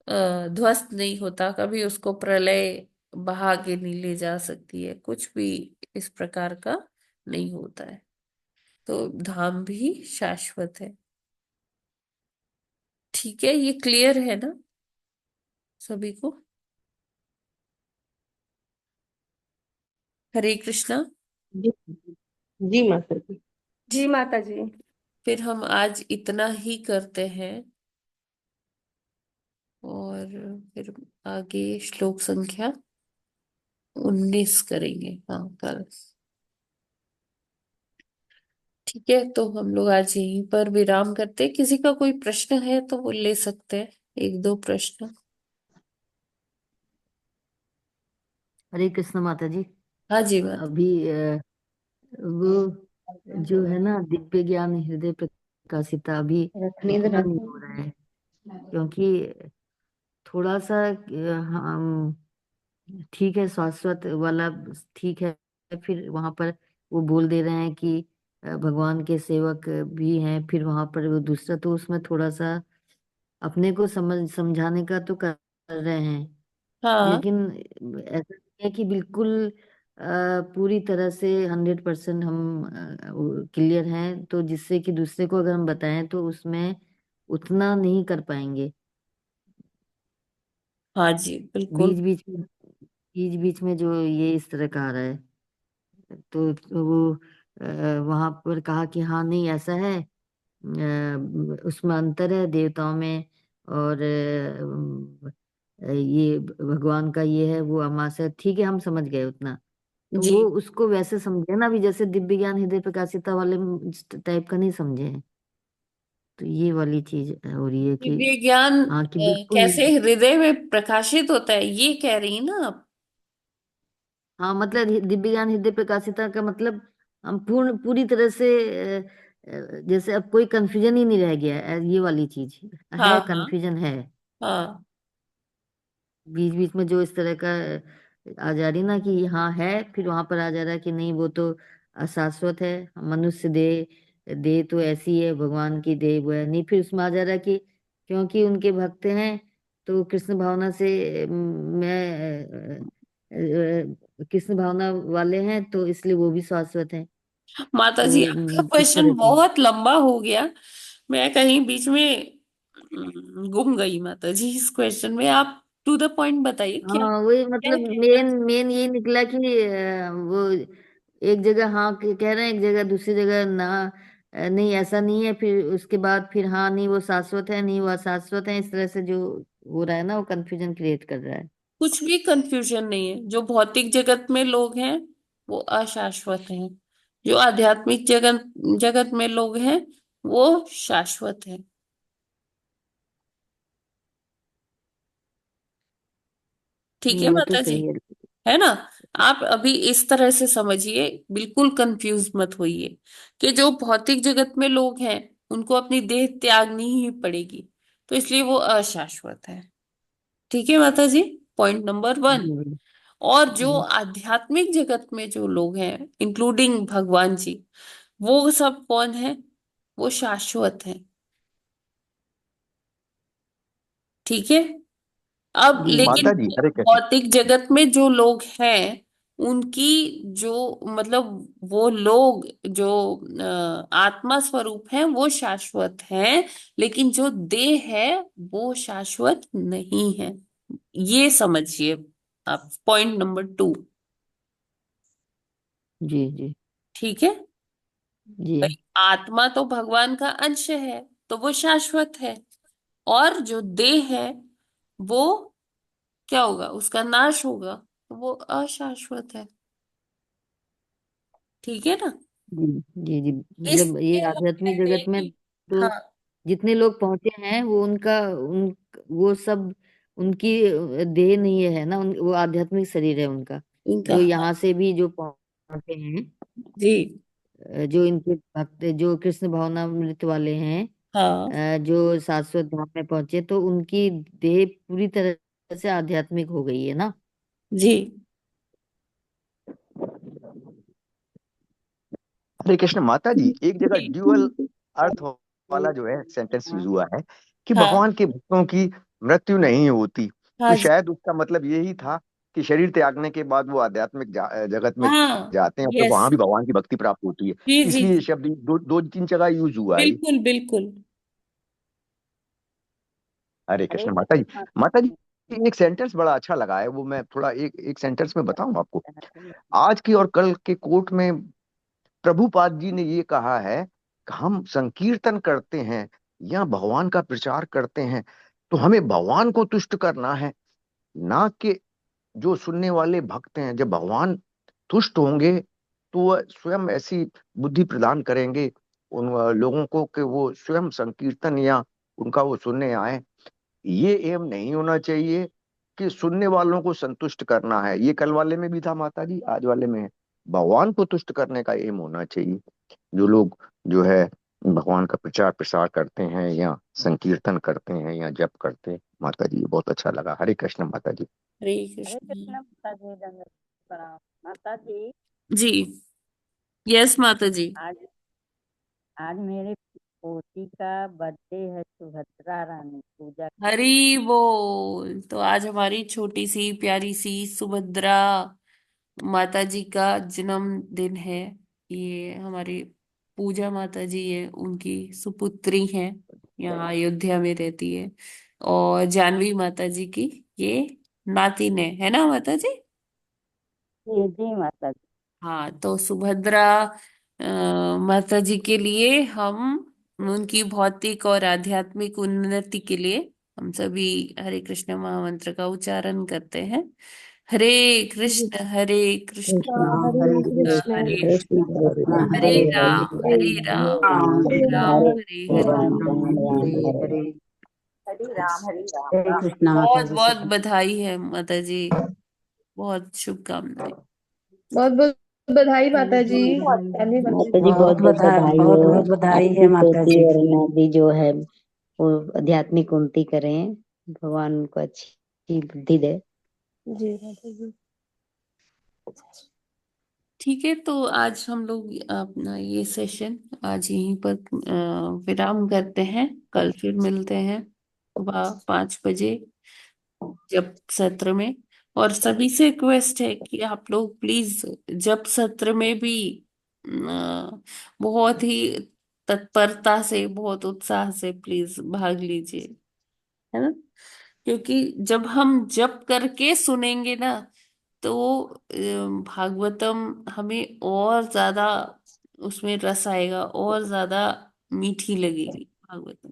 S4: ध्वस्त नहीं होता, कभी उसको प्रलय बहा के नहीं ले जा सकती है, कुछ भी इस प्रकार का नहीं होता है। तो धाम भी शाश्वत है। ठीक है, ये क्लियर है ना सभी को। हरे कृष्णा।
S11: जी जी माता जी।
S15: जी माता जी।
S4: फिर हम आज इतना ही करते हैं और फिर आगे श्लोक संख्या 19 करेंगे, हाँ कल। ठीक है, तो हम लोग आज यहीं पर विराम करते हैं। किसी का कोई प्रश्न है तो वो ले सकते हैं, 1-2 प्रश्न।
S14: हरे कृष्ण माता जी।
S4: हाँ जी माता।
S14: अभी वो जो है ना दिव्य ज्ञान हृदय प्रकाशिता, अभी उतना नहीं हो रहा है, क्योंकि थोड़ा सा हम ठीक है, शाश्वत वाला ठीक है। फिर वहां पर वो बोल दे रहे हैं कि भगवान के सेवक भी हैं, फिर वहां पर वो दूसरा, तो उसमें थोड़ा सा अपने को समझाने का तो कर रहे हैं,
S4: हाँ
S14: लेकिन ऐसा नहीं है कि बिल्कुल पूरी तरह से 100% हम क्लियर हैं, तो जिससे कि दूसरे को अगर हम बताएं तो उसमें उतना नहीं कर पाएंगे।
S4: हाँ जी बिल्कुल।
S14: बीच बीच में बीच बीच में जो ये इस तरह का आ रहा है, तो वो वहां पर कहा कि हाँ नहीं ऐसा है, उसमें अंतर है देवताओं में, और ये भगवान का ये है, वो अमास है, ठीक है हम समझ गए उतना। तो
S4: जी,
S14: वो उसको वैसे समझे ना, भी जैसे दिव्य ज्ञान हृदय प्रकाशिता वाले टाइप का नहीं समझे हैं। तो ये वाली चीज हो रही है कि
S4: दिव्य ज्ञान
S14: हाँ कि बिल्कुल।
S4: कैसे हृदय में प्रकाशित होता है ये कह रही ना आप?
S14: हाँ मतलब दिव्य ज्ञान हृदय प्रकाशिता का मतलब हम पूरी तरह से जैसे अब कोई कंफ्यूजन ही नहीं रह गया है, ये वाली चीज
S4: हाँ
S14: है,
S4: हाँ
S14: कंफ्यूजन है।
S4: हाँ।
S14: बीच बीच में जो इस तरह का आ जा रही ना कि हाँ है, फिर वहां पर आ जा रहा है कि नहीं वो तो अशाश्वत है, मनुष्य देह देह तो ऐसी है, भगवान की देह वो है नहीं, फिर उसमें आ जा रहा है कि क्योंकि उनके भक्त हैं तो कृष्ण भावना से कृष्ण भावना वाले हैं, तो इसलिए वो भी शाश्वत हैं।
S4: माता जी
S14: तो
S4: आपका
S14: इस
S4: क्वेश्चन
S14: तरह की।
S4: बहुत लंबा हो गया, मैं कहीं बीच में गुम गई माता जी इस क्वेश्चन में। आप टू द पॉइंट बताइए क्या
S14: हाँ वही
S4: क्या
S14: मतलब
S4: कहना।
S14: मेन मेन यही निकला कि वो एक जगह हाँ कह रहे हैं, एक जगह दूसरी जगह ना, नहीं ऐसा नहीं है, फिर उसके बाद फिर हाँ नहीं वो शाश्वत है, नहीं वो अशाश्वत है, इस तरह से जो हो रहा है ना वो कंफ्यूजन क्रिएट कर रहा है।
S4: कुछ भी कंफ्यूजन नहीं है, जो भौतिक जगत में लोग हैं वो अशाश्वत हैं, जो आध्यात्मिक जगत जगत में लोग हैं वो शाश्वत है। ठीक
S14: नहीं
S4: है
S14: वो तो
S4: माता जी,
S14: सही है।
S4: है ना? आप अभी इस तरह से समझिए, बिल्कुल कंफ्यूज मत होइए कि जो भौतिक जगत में लोग हैं उनको अपनी देह त्यागनी ही पड़ेगी, तो इसलिए वो अशाश्वत है। ठीक है माता जी, पॉइंट नंबर वन।
S14: जी जी
S4: और जो
S14: जी
S4: आध्यात्मिक जगत में जो लोग हैं इंक्लूडिंग भगवान जी, वो सब कौन है? वो शाश्वत है। ठीक है। अब
S14: जी जी
S4: लेकिन
S2: माता जी हरे कृष्ण।
S4: भौतिक जगत में जो लोग हैं उनकी जो मतलब वो लोग जो आत्मा स्वरूप हैं वो शाश्वत हैं, लेकिन जो देह है वो शाश्वत नहीं है। ये समझिए आप, पॉइंट नंबर टू।
S14: जी जी
S4: ठीक है।
S14: जी
S4: भाई आत्मा तो भगवान का अंश है, तो वो शाश्वत है। और जो देह है वो क्या होगा? उसका नाश होगा, तो वो अशाश्वत है। ठीक है ना?
S14: जी जी जी मतलब ये
S4: इसलिए हम
S14: आध्यात्मिक
S4: कहते
S14: जगत
S4: हैं
S14: में
S4: कि
S14: तो
S4: हाँ,
S14: जितने लोग पहुंचे हैं वो उनका वो सब उनकी देह नहीं है ना, वो आध्यात्मिक शरीर है उनका।
S4: इनका
S14: जो
S4: हाँ।
S14: यहाँ से भी जो पहुंचे हैं,
S4: जी
S14: जो इनके भक्त जो कृष्ण भावनामृत वाले हैं,
S4: हाँ
S14: जो शाश्वत धाम में पहुंचे, तो उनकी देह पूरी तरह से आध्यात्मिक हो गई है ना।
S4: जी
S2: हरे कृष्ण माता जी, एक जगह ड्यूअल
S4: जी
S2: अर्थ वाला जो है सेंटेंस यूज हुआ है कि
S4: हाँ
S2: भगवान के भक्तों की मृत्यु नहीं होती।
S4: हाँ
S2: तो
S4: जी
S2: शायद उसका मतलब यही था कि शरीर त्यागने के बाद वो आध्यात्मिक जगत में
S4: हाँ।
S2: जाते हैं और फिर
S4: यस।
S2: वहां भी भगवान की भक्ति प्राप्त होती है।
S4: जी जी
S2: इसलिए ये
S4: जी
S2: शब्द दो तीन जगह यूज हुआ है।
S4: बिल्कुल बिल्कुल।
S2: हरे कृष्ण माता जी। माता जी, एक सेंटेंस बड़ा अच्छा लगा है, वो मैं थोड़ा एक एक सेंटेंस में बताऊं आपको। आज की और कल के कोर्ट में प्रभुपाद जी ने ये कहा है कि हम संकीर्तन करते हैं या भगवान का प्रचार करते हैं तो हमें भगवान को तुष्ट करना है, ना कि जो सुनने वाले भक्त हैं। जब भगवान तुष्ट होंगे तो वह स्वयं ऐसी बुद्धि प्रदान करेंगे उन लोगों को कि वो स्वयं संकीर्तन या उनका वो सुनने आए। ये एम नहीं होना चाहिए कि सुनने वालों को संतुष्ट करना है। ये कल वाले में भी था माता जी, आज वाले में है। भगवान को तुष्ट करने का एम होना चाहिए। जो लोग जो है भगवान का प्रचार प्रसार करते हैं या संकीर्तन करते हैं या जप करते हैं, माता जी ये बहुत अच्छा लगा। हरे कृष्ण माता जी।
S4: हरे
S16: हरे
S4: कृष्ण।
S16: कृष्ण माता जी, दंडवत प्रणाम माता जी।
S4: जी यस माता जी।
S16: आज आज मेरे पोती का बर्थडे है, सुभद्रा रानी पूजा की।
S4: हरी बोल। तो आज हमारी छोटी सी प्यारी सी सुभद्रा माता जी का जन्मदिन है। ये हमारी पूजा माता जी है, उनकी सुपुत्री है, यहाँ अयोध्या में रहती है। और जानवी माता जी की ये नातिन है ना माता जी?
S16: जी जी माता जी।
S4: हाँ, तो सुभद्रा माता जी के लिए हम उनकी भौतिक और आध्यात्मिक उन्नति के लिए हम सभी हरे कृष्ण महामंत्र का उच्चारण करते हैं। हरे कृष्ण हरे कृष्ण
S8: हरे
S4: कृष्ण
S8: कृष्ण
S4: हरे
S8: कृष्ण कृष्ण
S4: हरे
S8: हरे
S4: राम
S8: हरे
S4: हरे राम
S8: राम
S4: हरे राम
S8: हरे
S4: हरे हरे।
S8: राम राम हरे हरे।
S16: हरे राम
S8: हरे
S16: राम।
S8: कृष्ण माता
S4: बहुत
S8: जी
S4: बहुत
S8: सभी।
S4: बधाई है माता जी, बहुत शुभकामनाएं।
S1: बहुत बहुत बधाई माता जी।
S8: बधाई
S1: धन्य माता
S3: माता
S1: जी।
S3: जी
S8: बहुत
S3: बहुत बहुत
S8: बधाई,
S3: बधाई
S8: बहुत
S3: हो।
S8: बहुत बधाई है
S3: आपकी
S8: माता
S3: पोती
S8: जी।
S3: और नाती जो है वो आध्यात्मिक उन्नति करें, भगवान उनको अच्छी बुद्धि दे।
S1: जी माता जी।
S4: ठीक है, तो आज हम लोग अपना ये सेशन आज यहीं पर विराम करते हैं। कल फिर मिलते हैं सुबह 5 बजे जप सत्र में। और सभी से रिक्वेस्ट है कि आप लोग प्लीज जप सत्र में भी बहुत ही तत्परता से, बहुत उत्साह से प्लीज भाग लीजिए, है ना? क्योंकि जब हम जप करके सुनेंगे ना, तो भागवतम हमें और ज्यादा उसमें रस आएगा, और ज्यादा मीठी लगेगी भागवतम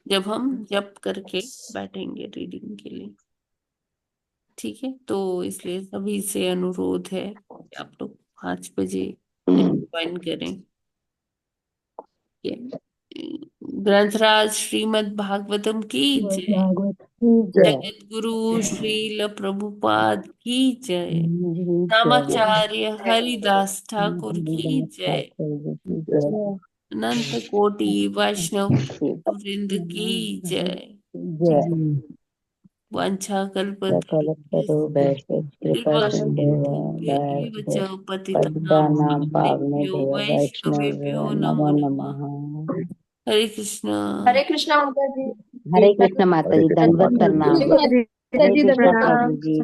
S4: जब हम जप करके बैठेंगे रीडिंग के लिए। ठीक है, तो इसलिए सभी से अनुरोध है कि आप लोग 5 बजे ज्वाइन करें। ये ग्रंथराज श्रीमद् भागवतम की जय।
S3: भागवत की जय।
S4: जगत गुरु श्रील प्रभुपाद की जय।
S3: जय।
S4: नामाचार्य हरिदास ठाकुर की
S3: हरिदास
S4: जय।
S3: ठाकुर जी की जय।
S4: अनंत कोटि वैष्णव वृंद की जय।
S3: जय।
S4: वांछा
S3: सकल
S4: कल्पतरुभ्यश्च
S3: तरुभ्यश्च कृपा
S4: कृपा
S3: सिंधुः
S4: सिन्धुभ्य एव च पतितानां
S3: पतितानां
S4: पावनेभ्यो
S3: पावनेभ्यो
S4: वैष्णवेभ्यो
S3: वैष्णवेभ्यो
S4: नमो
S3: नमो
S4: नमः।
S3: नमः।
S4: हरे कृष्णा।
S1: हरे कृष्णा माता जी।
S3: हरे कृष्ण माता
S2: हरे
S3: जी,
S2: कृष्ण
S3: दंडवत
S2: माता जी।
S3: प्रणाम।
S1: माता
S3: हरे
S1: जी
S3: कृष्ण
S1: प्रणाम।
S3: प्रभु जी।